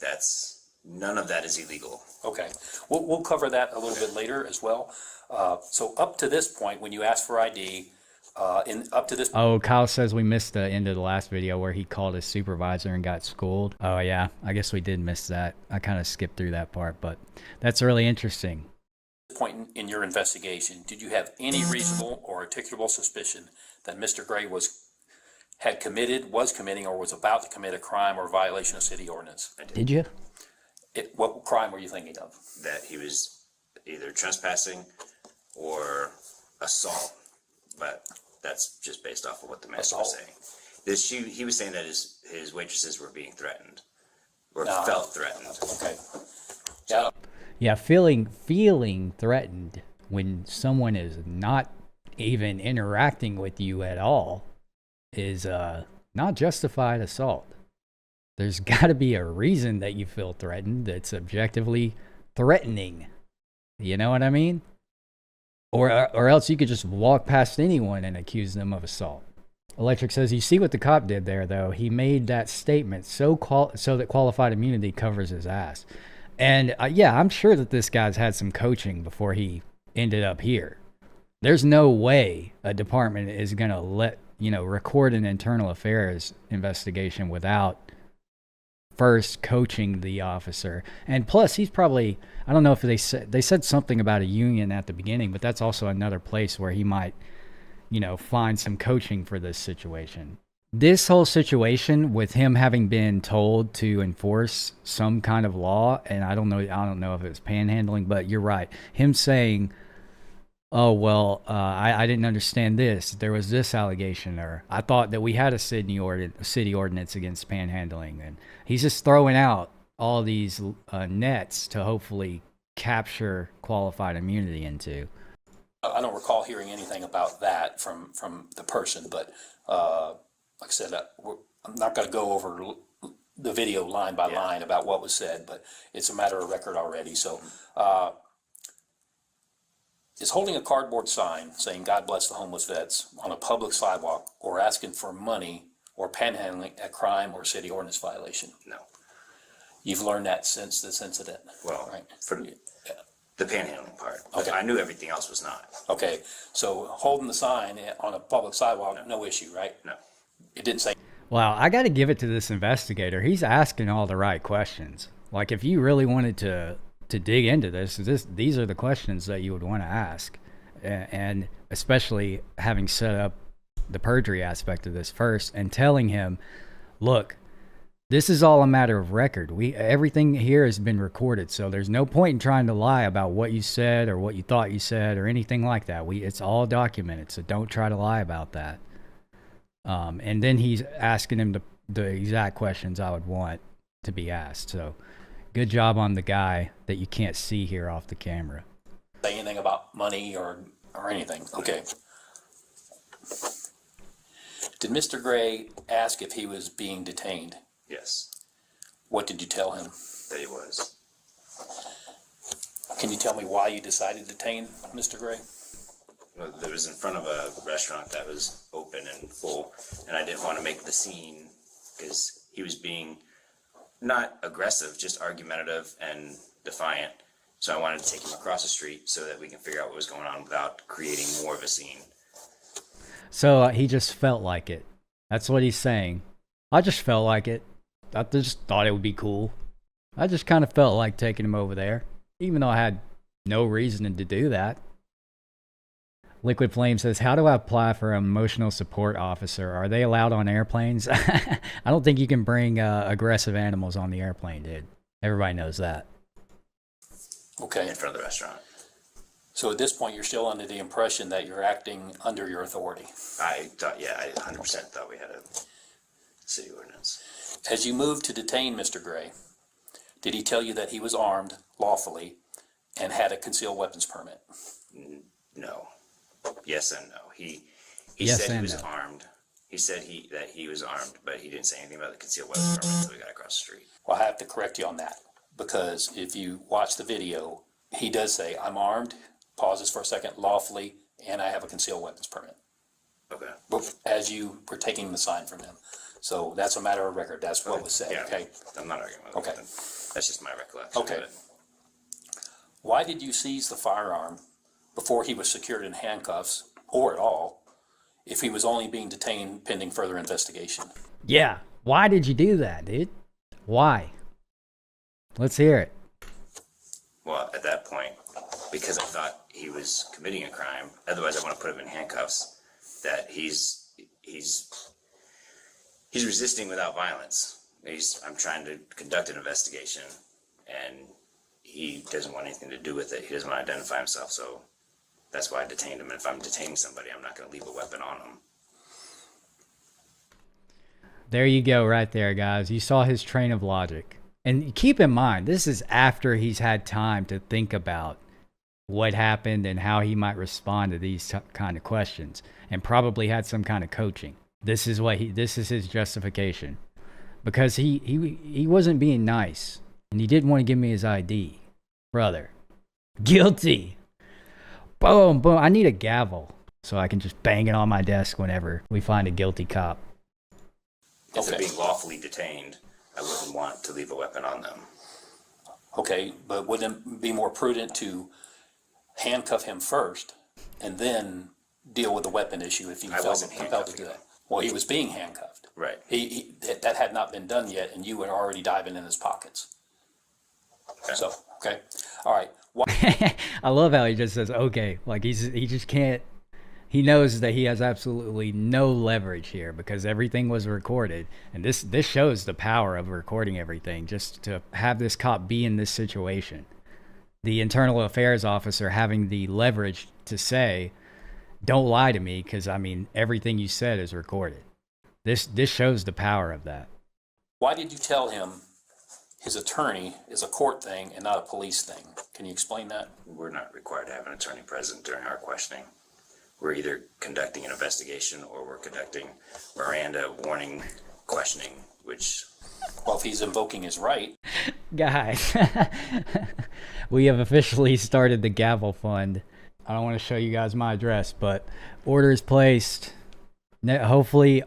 S5: none of that is illegal.
S6: Okay. We'll cover that a little bit later as well. So up to this point, when you asked for ID,
S1: Oh, Kyle says we missed the end of the last video where he called his supervisor and got schooled. Oh yeah, I guess we did miss that. I kind of skipped through that part, but that's really interesting.
S6: Point in your investigation, did you have any reasonable or articulable suspicion that Mr. Gray was committing, or was about to commit a crime or violation of city ordinance?
S1: Did you?
S6: What crime were you thinking of?
S5: That he was either trespassing or assault, but that's just based off of what the manager was saying. He was saying that his waitresses were being threatened, or felt threatened.
S6: Okay. Yeah.
S1: Yeah, feeling threatened when someone is not even interacting with you at all is not justified assault. There's got to be a reason that you feel threatened that's objectively threatening. You know what I mean? Or else you could just walk past anyone and accuse them of assault. Electric says, you see what the cop did there, though? He made that statement so that qualified immunity covers his ass. And yeah, I'm sure that this guy's had some coaching before he ended up here. There's no way a department is going to let, record an internal affairs investigation without first coaching the officer. And plus, he's probably, I don't know if they said something about a union at the beginning, but that's also another place where he might, find some coaching for this situation. This whole situation with him having been told to enforce some kind of law, and I don't know if it was panhandling, but you're right. Him saying, oh, well, I didn't understand this. There was this allegation, or I thought that we had a city ordinance against panhandling. And he's just throwing out all these nets to hopefully capture qualified immunity into.
S6: I don't recall hearing anything about that from the person, but like I said, I'm not going to go over the video line by line about what was said, but it's a matter of record already. So is holding a cardboard sign saying God bless the homeless vets on a public sidewalk or asking for money or panhandling a crime or city ordinance violation?
S7: No.
S6: You've learned that since this incident?
S7: Well,
S6: right?
S7: For the panhandling part.
S6: Okay.
S7: I knew everything else was not.
S6: Okay, so holding the sign on a public sidewalk, no issue, right?
S7: No.
S6: It didn't say.
S1: Well, I got to give it to this investigator. He's asking all the right questions. Like, if you really wanted to dig into these are the questions that you would want to ask. And especially having set up the perjury aspect of this first and telling him, look, this is all a matter of record. Everything here has been recorded, so there's no point in trying to lie about what you said or what you thought you said or anything like that. It's all documented, so don't try to lie about that. And then he's asking him the exact questions I would want to be asked. So good job on the guy that you can't see here off the camera.
S6: Say anything about money or anything. Okay. Did Mr. Gray ask if he was being detained?
S7: Yes.
S6: What did you tell him?
S7: That he was.
S6: Can you tell me why you decided to detain Mr. Gray?
S7: Well, it was in front of a restaurant that was open and full, and I didn't want to make the scene because he was being not aggressive, just argumentative and defiant. So I wanted to take him across the street so that we can figure out what was going on without creating more of a scene.
S1: So he just felt like it. That's what he's saying. I just felt like it. I just thought it would be cool. I just kind of felt like taking him over there, even though I had no reason to do that. Liquid Flame says, how do I apply for an emotional support officer? Are they allowed on airplanes? I don't think you can bring aggressive animals on the airplane, dude. Everybody knows that.
S6: Okay.
S7: In front of the restaurant.
S6: So at this point, you're still under the impression that you're acting under your authority.
S7: I 100% thought we had a city ordinance.
S6: As you moved to detain Mr. Gray, did he tell you that he was armed lawfully and had a concealed weapons permit?
S7: No. Yes and no. He
S1: Yes
S7: said he
S1: and
S7: was
S1: no.
S7: armed. He said that he was armed, but he didn't say anything about the concealed weapons permit until we got across the street.
S6: Well, I have to correct you on that, because if you watch the video, he does say, I'm armed, pauses for a second, lawfully, and I have a concealed weapons permit.
S7: Okay.
S6: As you were taking the sign from him. So that's a matter of record. That's what was said,
S7: Yeah,
S6: okay?
S7: I'm not arguing with
S6: Okay.
S7: it. That's just my recollection.
S6: Okay.
S7: Of it.
S6: Why did you seize the firearm before he was secured in handcuffs, or at all, if he was only being detained pending further investigation?
S1: Yeah. Why did you do that, dude? Why? Let's hear it.
S7: Well, at that point, because I thought he was committing a crime, otherwise I want to put him in handcuffs, that he's resisting without violence. I'm trying to conduct an investigation, and he doesn't want anything to do with it. He doesn't want to identify himself, so that's why I detained him. And if I'm detaining somebody, I'm not going to leave a weapon on him.
S1: There you go right there, guys. You saw his train of logic. And keep in mind, this is after he's had time to think about what happened and how he might respond to these kind of questions, and probably had some kind of coaching. This is his justification, because he wasn't being nice, and he didn't want to give me his ID. Brother, guilty. Boom, boom. I need a gavel so I can just bang it on my desk whenever we find a guilty cop.
S7: If they're
S6: Okay.
S7: being lawfully detained, I wouldn't want to leave a weapon on them.
S6: Okay, but wouldn't it be more prudent to handcuff him first and then deal with the weapon issue if you
S7: I
S6: felt
S7: wasn't
S6: compelled to do
S7: handcuffing
S6: that. Well, he was being handcuffed.
S7: Right.
S6: That had not been done yet, and you were already diving in his pockets.
S7: Okay.
S6: So, okay. All right.
S1: I love how he just says, okay, like he just can't, he knows that he has absolutely no leverage here because everything was recorded. And this shows the power of recording everything, just to have this cop be in this situation. The internal affairs officer having the leverage to say, don't lie to me, because I mean, everything you said is recorded. This shows the power of that.
S6: Why did you tell him his attorney is a court thing and not a police thing? Can you explain that?
S7: We're not required to have an attorney present during our questioning. We're either conducting an investigation or we're conducting Miranda warning questioning, which...
S6: Well, if he's invoking his right.
S1: Guys, we have officially started the gavel fund. I don't want to show you guys my address, but order is placed. Hopefully,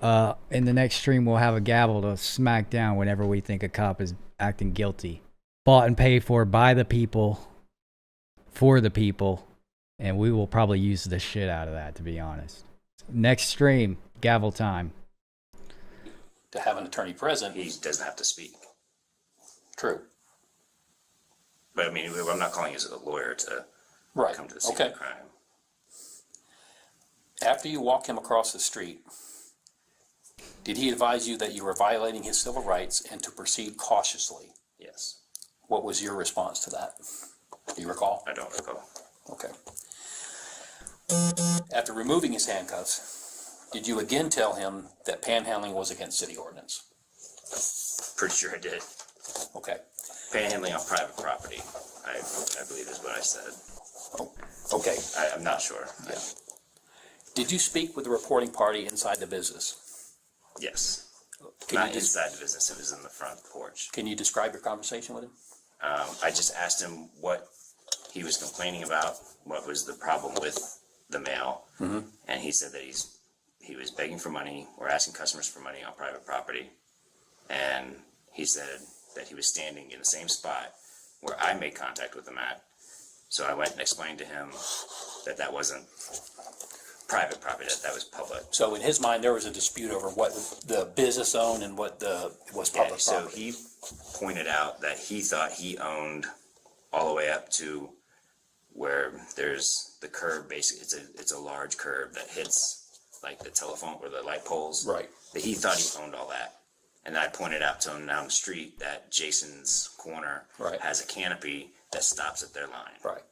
S1: in the next stream, we'll have a gavel to smack down whenever we think a cop is acting guilty. Bought and paid for by the people, for the people, and we will probably use the shit out of that, to be honest. Next stream, gavel time.
S6: To have an attorney present.
S7: He doesn't have to speak.
S6: True.
S7: But I mean, I'm not calling you as a lawyer to come to the scene of the crime.
S6: After you walk him across the street, did he advise you that you were violating his civil rights and to proceed cautiously?
S7: Yes.
S6: What was your response to that? Do you recall?
S7: I don't recall.
S6: Okay. After removing his handcuffs, did you again tell him that panhandling was against city ordinance?
S7: Pretty sure I did.
S6: Okay.
S7: Panhandling on private property, I believe is what I said.
S6: Oh, okay.
S7: I'm not sure.
S6: Yeah. Did you speak with the reporting party inside the business?
S7: Yes.
S6: Can
S7: Not
S6: you just-
S7: inside the business, it was in the front porch.
S6: Can you describe your conversation with him?
S7: I just asked him what he was complaining about, what was the problem with the mail, and he said that he was begging for money or asking customers for money on private property, and he said that he was standing in the same spot where I made contact with him at. So I went and explained to him that that wasn't private property, that was public.
S6: So in his mind, there was a dispute over what the business owned and what was public
S7: So
S6: property.
S7: he pointed out that he thought he owned all the way up to where there's the curb. Basically, it's a large curb that hits like the telephone or the light poles.
S6: Right.
S7: But he thought he owned all that. And I pointed out to him down the street that Jason's corner has a canopy that stops at their line.
S6: Right.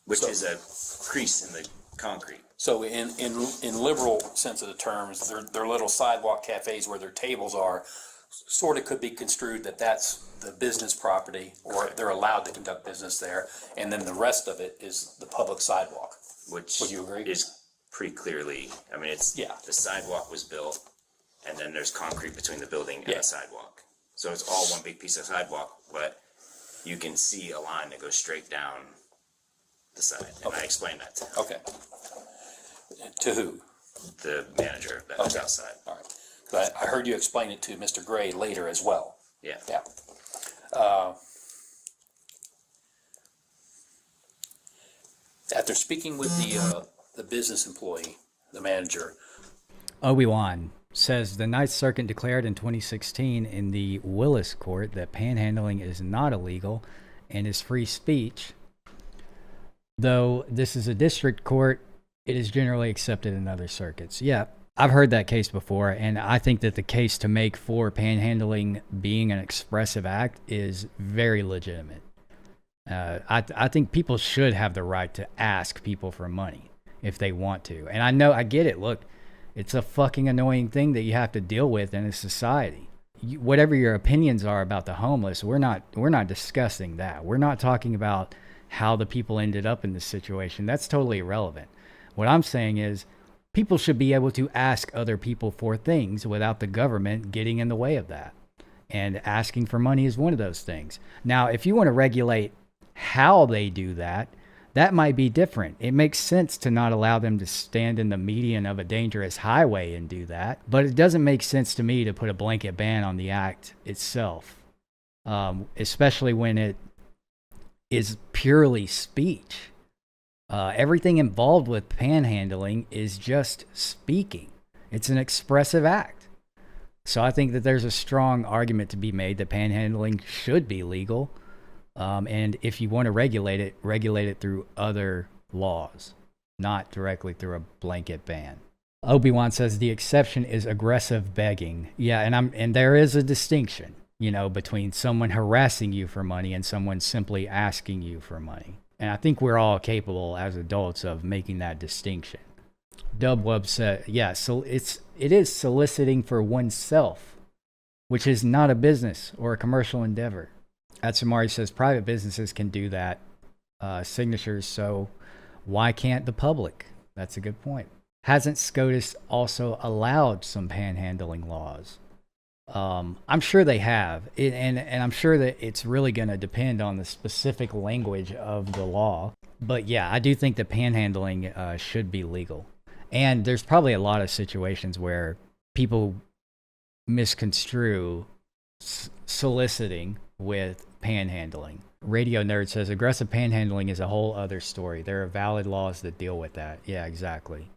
S7: Which is a crease in the concrete.
S6: So in liberal sense of the terms, their little sidewalk cafes where their tables are, sort of could be construed that that's the business property, or they're allowed to conduct business there, and then the rest of it is the public sidewalk.
S7: Which
S6: Would you agree?
S7: is pretty clearly, I mean, it's the sidewalk was built, and then there's concrete between the building and the sidewalk. So it's all one big piece of sidewalk, but you can see a line that goes straight down the side. And I explained that to him.
S6: Okay. To who?
S7: The manager that was outside.
S6: All right. 'Cause I heard you explain it to Mr. Gray later as well.
S7: Yeah.
S6: Yeah. After speaking with the business employee, the manager,
S1: Obi-Wan says the Ninth Circuit declared in 2016 in the Willis Court that panhandling is not illegal and is free speech. Though this is a district court, it is generally accepted in other circuits. Yeah, I've heard that case before, and I think that the case to make for panhandling being an expressive act is very legitimate. I think people should have the right to ask people for money if they want to. And I get it. Look, it's a fucking annoying thing that you have to deal with in a society. Whatever your opinions are about the homeless, we're not discussing that. We're not talking about how the people ended up in this situation. That's totally irrelevant. What I'm saying is people should be able to ask other people for things without the government getting in the way of that. And asking for money is one of those things. Now, if you want to regulate how they do that, that might be different. It makes sense to not allow them to stand in the median of a dangerous highway and do that. But it doesn't make sense to me to put a blanket ban on the act itself, especially when it is purely speech. Everything involved with panhandling is just speaking. It's an expressive act. So I think that there's a strong argument to be made that panhandling should be legal. And if you want to regulate it through other laws, not directly through a blanket ban. Obi-Wan says the exception is aggressive begging. Yeah, and there is a distinction, between someone harassing you for money and someone simply asking you for money. And I think we're all capable as adults of making that distinction. Dubwub said, yeah, so it is soliciting for oneself, which is not a business or a commercial endeavor. Atsumari says private businesses can do that, signatures, so why can't the public? That's a good point. Hasn't SCOTUS also allowed some panhandling laws? I'm sure they have, and I'm sure that it's really going to depend on the specific language of the law. But yeah, I do think that panhandling should be legal. And there's probably a lot of situations where people misconstrue soliciting with panhandling. Radio Nerd says aggressive panhandling is a whole other story. There are valid laws that deal with that. Yeah, exactly.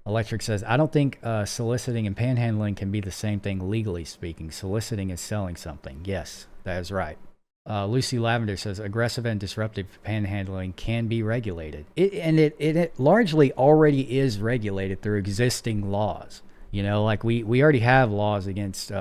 S1: Electric says, I don't think soliciting and panhandling can be the same thing legally speaking. Soliciting is selling something. Yes, that is right. Lucy Lavender says, aggressive and disruptive panhandling can be regulated. It largely already is regulated through existing laws. Like we already have laws against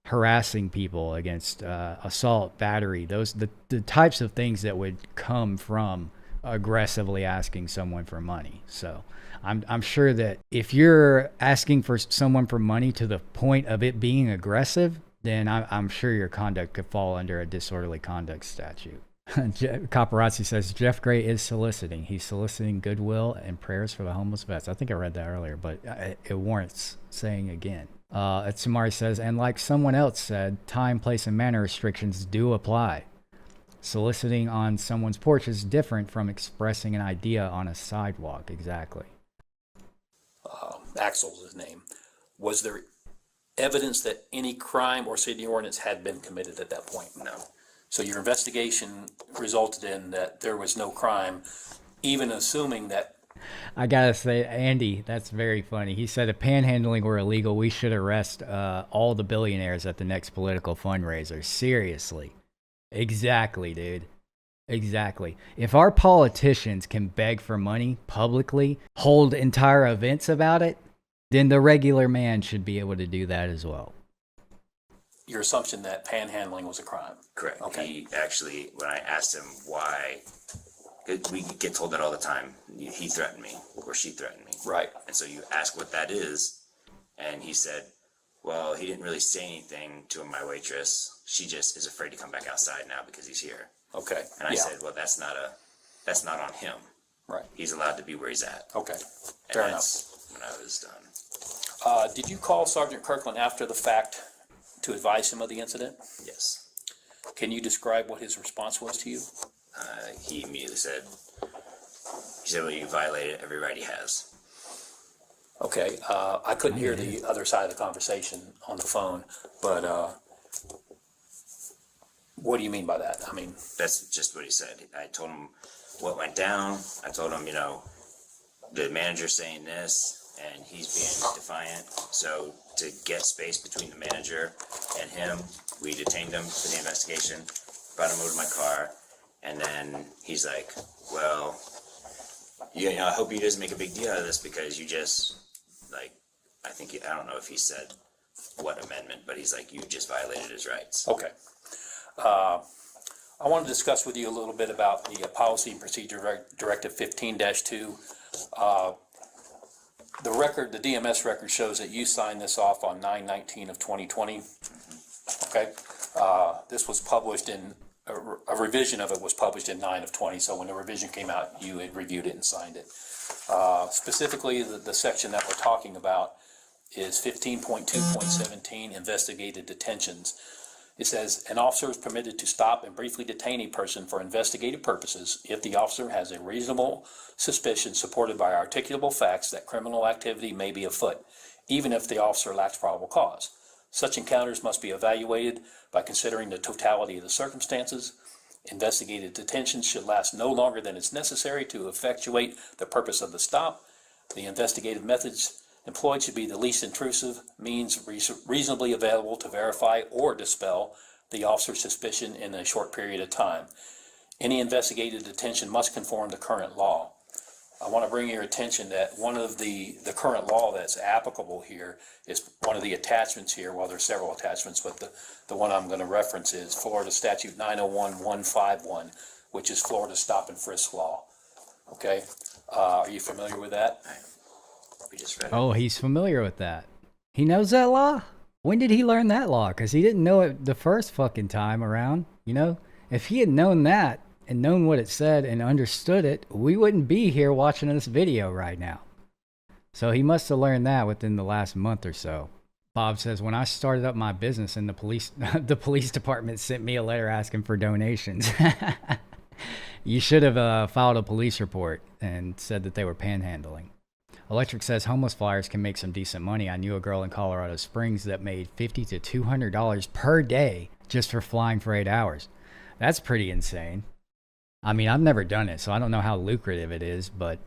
S1: harassing people, against assault, battery, the types of things that would come from aggressively asking someone for money. So I'm sure that if you're asking for someone for money to the point of it being aggressive, then I'm sure your conduct could fall under a disorderly conduct statute. Caparazzi says, Jeff Gray is soliciting. He's soliciting goodwill and prayers for the homeless vets. I think I read that earlier, but it warrants saying again. Tsumari says, and like someone else said, time, place, and manner restrictions do apply. Soliciting on someone's porch is different from expressing an idea on a sidewalk. Exactly.
S6: Axel's his name. Was there evidence that any crime or city ordinance had been committed at that point?
S7: No.
S6: So your investigation resulted in that there was no crime, even assuming that.
S1: I gotta say, Andy, that's very funny. He said if panhandling were illegal, we should arrest all the billionaires at the next political fundraiser. Seriously. Exactly, dude. Exactly. If our politicians can beg for money publicly, hold entire events about it, then the regular man should be able to do that as well.
S6: Your assumption that panhandling was a crime.
S7: Correct.
S6: Okay.
S7: He actually, when I asked him why, 'cause we get told that all the time, he threatened me or she threatened me.
S6: Right.
S7: And so you ask what that is, and he said, well, he didn't really say anything to my waitress. She just is afraid to come back outside now because he's here.
S6: Okay.
S7: And I said, well, that's not on him.
S6: Right.
S7: He's allowed to be where he's at.
S6: Okay.
S7: And
S6: Fair
S7: that's
S6: enough.
S7: when I was done.
S6: Did you call Sergeant Kirkland after the fact to advise him of the incident?
S7: Yes.
S6: Can you describe what his response was to you?
S7: He immediately said, well, you violated every right he has.
S6: Okay. I couldn't hear the other side of the conversation on the phone, but what do you mean by that? I mean,
S7: that's just what he said. I told him what went down. I told him, the manager's saying this, and he's being defiant. So to get space between the manager and him, we detained him for the investigation, brought him over to my car, and then he's like, well, I hope he doesn't make a big deal out of this because you just, I don't know if he said what amendment, but he's like, you just violated his rights.
S6: okay. I want to discuss with you a little bit about the Policy and Procedure Directive 15-2. The DMS record shows that you signed this off on 9/19 of 2020. Okay. This was published a revision of it was published in 9 of 20. So when the revision came out, you had reviewed it and signed it. Specifically, the section that we're talking about is 15.2.17, investigated detentions. It says, an officer is permitted to stop and briefly detain a person for investigative purposes if the officer has a reasonable suspicion supported by articulable facts that criminal activity may be afoot, even if the officer lacks probable cause. Such encounters must be evaluated by considering the totality of the circumstances, Investigated detention should last no longer than is necessary to effectuate the purpose of the stop. The investigative methods employed should be the least intrusive means reasonably available to verify or dispel the officer's suspicion in a short period of time. Any investigative detention must conform to current law. I want to bring your attention that one of the current law that's applicable here is one of the attachments here. Well, there's several attachments, but the one I'm going to reference is Florida Statute 901151, which is Florida stop and frisk law. Okay, are you familiar with that?
S7: We just read it.
S1: Oh, he's familiar with that. He knows that law? When did he learn that law? Because he didn't know it the first fucking time around, you know? If he had known that and known what it said and understood it, we wouldn't be here watching this video right now. So he must have learned that within the last month or so. Bob says, when I started up my business and the police department sent me a letter asking for donations. You should have filed a police report and said that they were panhandling. Electric says homeless flyers can make some decent money. I knew a girl in Colorado Springs that made $50 to $200 per day just for flying for 8 hours. That's pretty insane. I mean, I've never done it, so I don't know how lucrative it is, but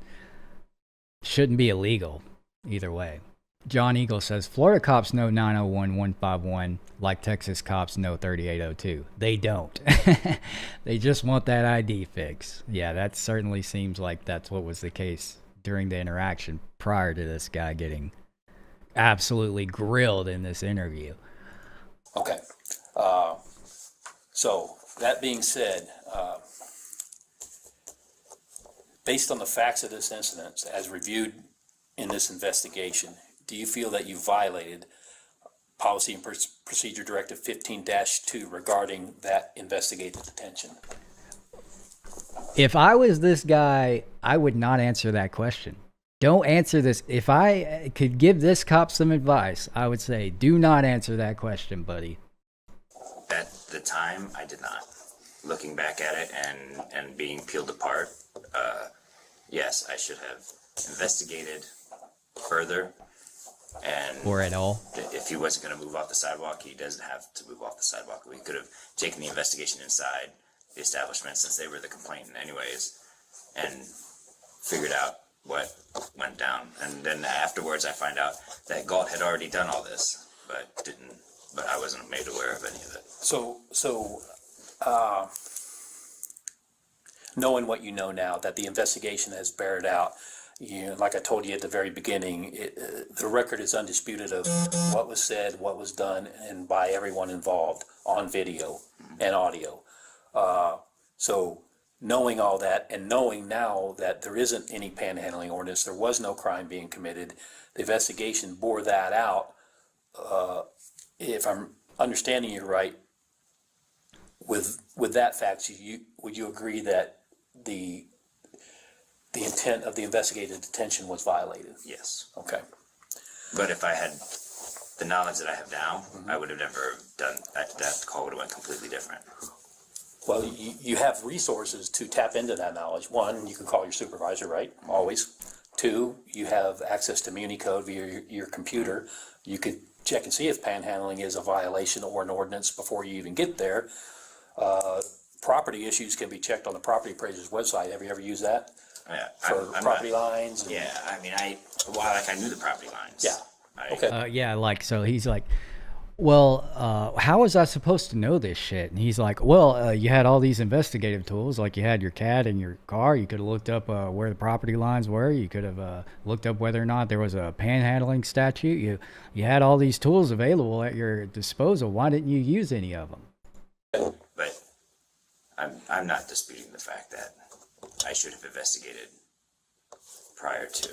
S1: shouldn't be illegal either way. John Eagle says, Florida cops know 901151 like Texas cops know 3802. They don't. They just want that ID fix. Yeah, that certainly seems like that's what was the case during the interaction prior to this guy getting absolutely grilled in this interview.
S6: Okay. So that being said, based on the facts of this incident as reviewed in this investigation, do you feel that you violated Policy and Procedure Directive 15-2 regarding that investigative detention?
S1: If I was this guy, I would not answer that question. Don't answer this. If I could give this cop some advice, I would say, do not answer that question, buddy.
S7: At the time, I did not. Looking back at it and being peeled apart, yes, I should have investigated further. And
S1: or at all.
S7: If he wasn't going to move off the sidewalk, he doesn't have to move off the sidewalk. We could have taken the investigation inside the establishment, since they were the complainant anyways, and figured out what went down. And then afterwards, I find out that Galt had already done all this, but I wasn't made aware of any of it.
S6: So, knowing what you know now, that the investigation has bared out, like I told you at the very beginning, the record is undisputed of what was said, what was done, and by everyone involved on video and audio. So knowing all that, and knowing now that there isn't any panhandling ordinance, there was no crime being committed, the investigation bore that out. If I'm understanding you right, with that fact, would you agree that the intent of the investigative detention was violated?
S7: Yes.
S6: Okay.
S7: But if I had the knowledge that I have now, I would have never done that. That call would have went completely different.
S6: Well, you have resources to tap into that knowledge. One, you can call your supervisor, right? Always. Two, you have access to MuniCode via your computer. You could check and see if panhandling is a violation or an ordinance before you even get there. Property issues can be checked on the property appraiser's website. Have you ever used that?
S7: Yeah,
S6: For property lines? And,
S7: yeah, I mean, I knew the property lines.
S6: Yeah. Okay.
S1: Yeah, like, so he's like, well, how was I supposed to know this shit? And he's like, well, you had all these investigative tools, like you had your CAD in your car. You could have looked up where the property lines were. You could have looked up whether or not there was a panhandling statute. You had all these tools available at your disposal. Why didn't you use any of them?
S7: But I'm not disputing the fact that I should have investigated prior to.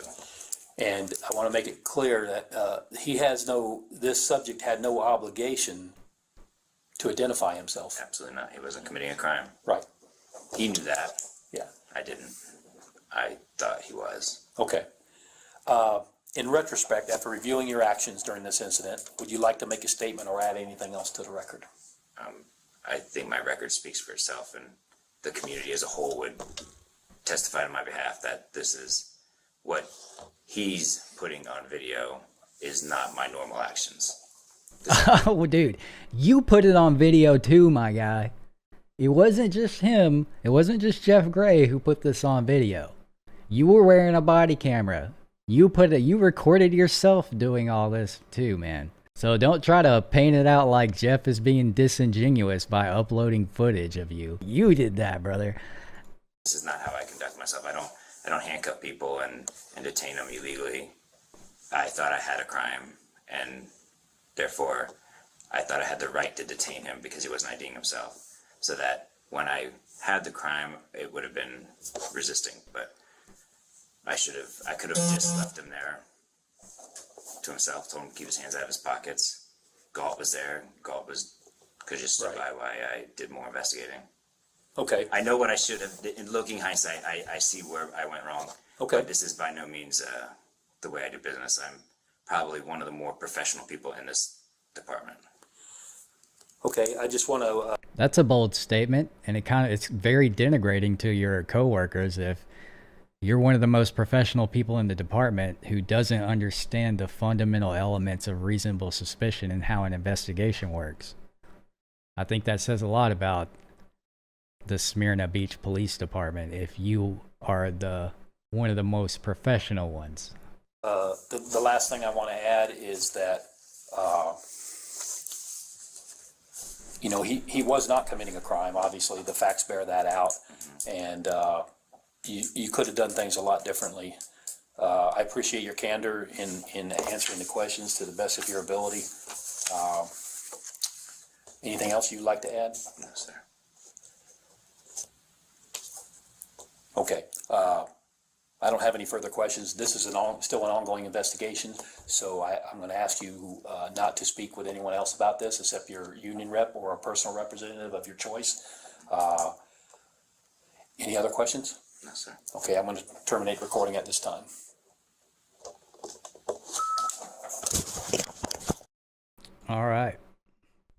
S6: And I want to make it clear that this subject had no obligation to identify himself.
S7: Absolutely not. He wasn't committing a crime.
S6: Right.
S7: He knew that.
S6: Yeah.
S7: I didn't. I thought he was.
S6: Okay. In retrospect, after reviewing your actions during this incident, would you like to make a statement or add anything else to the record?
S7: I think my record speaks for itself, and the community as a whole would testify on my behalf that this is what he's putting on video is not my normal actions.
S1: Oh, dude, you put it on video too, my guy. it wasn't just him. It wasn't just Jeff Gray who put this on video. You were wearing a body camera. You recorded yourself doing all this too, man. So don't try to paint it out like Jeff is being disingenuous by uploading footage of you. You did that, brother.
S7: This is not how I conduct myself. I don't handcuff people and detain them illegally. I thought I had a crime, and therefore I thought I had the right to detain him because he wasn't IDing himself. So that when I had the crime, it would have been resisting, but I could have just left him there to himself, told him to keep his hands out of his pockets. Galt was there. Galt could just stood by while I did more investigating.
S6: Okay.
S7: I know what I should have. In looking hindsight, I see where I went wrong.
S6: Okay.
S7: But this is by no means the way I do business. I'm probably one of the more professional people in this department.
S6: Okay. I just want to.
S1: That's a bold statement, and it's very denigrating to your coworkers if you're one of the most professional people in the department who doesn't understand the fundamental elements of reasonable suspicion and how an investigation works. I think that says a lot about the Smyrna Beach Police Department if you are one of the most professional ones.
S6: The last thing I want to add is that he was not committing a crime. Obviously, the facts bear that out, and you could have done things a lot differently. I appreciate your candor in answering the questions to the best of your ability. Anything else you'd like to add?
S7: No, sir.
S6: Okay. I don't have any further questions. This is still an ongoing investigation, so I'm going to ask you not to speak with anyone else about this except your union rep or a personal representative of your choice. Any other questions?
S7: No, sir.
S6: Okay, I'm going to terminate recording at this time.
S1: All right.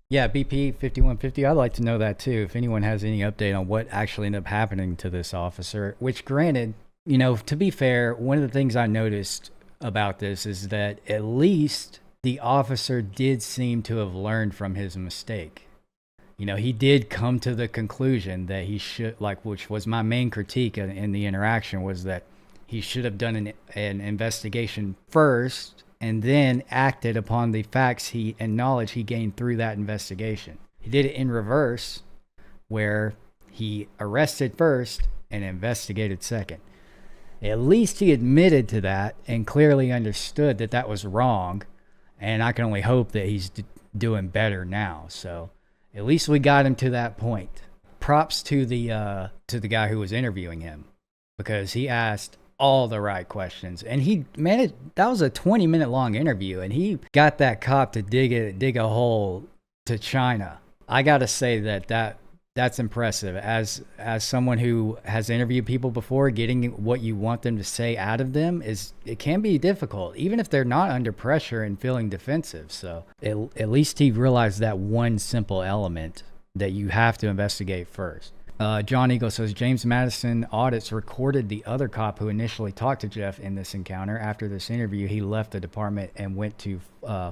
S1: Yeah, BP 5150, I'd like to know that too. If anyone has any update on what actually ended up happening to this officer, which granted, to be fair, one of the things I noticed about this is that at least the officer did seem to have learned from his mistake. He did come to the conclusion that he should, which was my main critique in the interaction, was that he should have done an investigation first and then acted upon the facts and knowledge he gained through that investigation. He did it in reverse, where he arrested first and investigated second. At least he admitted to that and clearly understood that that was wrong, and I can only hope that he's doing better now. So at least we got him to that point. Props to the guy who was interviewing him, because he asked all the right questions, and that was a 20-minute long interview, and he got that cop to dig a hole to China. I gotta say that's impressive. As someone who has interviewed people before, getting what you want them to say out of them it can be difficult, even if they're not under pressure and feeling defensive. So at least he realized that one simple element, that you have to investigate first. John Eagle says, James Madison audits recorded the other cop who initially talked to Jeff in this encounter. After this interview, he left the department and went to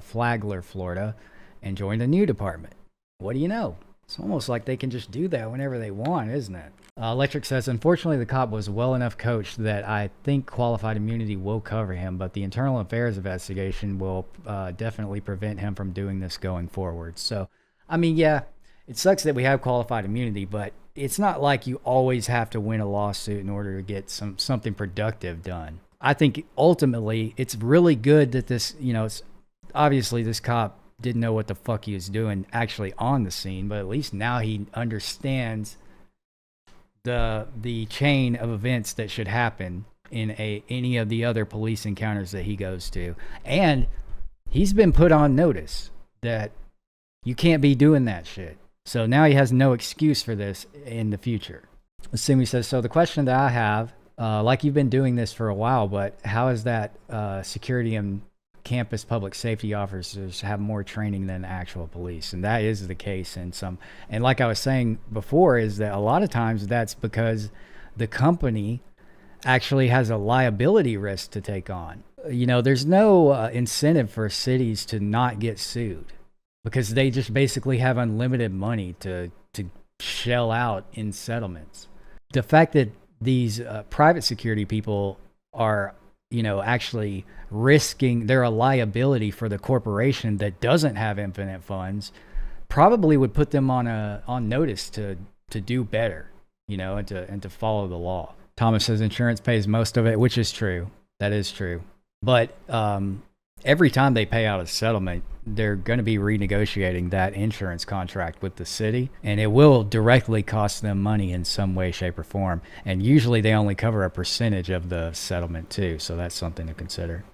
S1: Flagler, Florida, and joined a new department. What do you know? It's almost like they can just do that whenever they want, isn't it? Electric says, unfortunately, the cop was well enough coached that I think qualified immunity will cover him, but the internal affairs investigation will definitely prevent him from doing this going forward. So, yeah, it sucks that we have qualified immunity, but it's not like you always have to win a lawsuit in order to get something productive done. I think ultimately it's really good that this, it's obviously this cop didn't know what the fuck he was doing actually on the scene, but at least now he understands the chain of events that should happen in any of the other police encounters that he goes to. And he's been put on notice that you can't be doing that shit. So now he has no excuse for this in the future. Simi says, so the question that I have, like you've been doing this for a while, but how is that security and campus public safety officers have more training than actual police? And that is the case in some. And like I was saying before, is that a lot of times that's because the company actually has a liability risk to take on. There's no incentive for cities to not get sued, because they just basically have unlimited money to shell out in settlements. The fact that these private security people are, actually risking their liability for the corporation that doesn't have infinite funds probably would put them on notice to do better, and to follow the law. Thomas says insurance pays most of it, which is true. That is true. But every time they pay out a settlement, they're going to be renegotiating that insurance contract with the city, and it will directly cost them money in some way, shape, or form. And usually they only cover a percentage of the settlement too, so that's something to consider.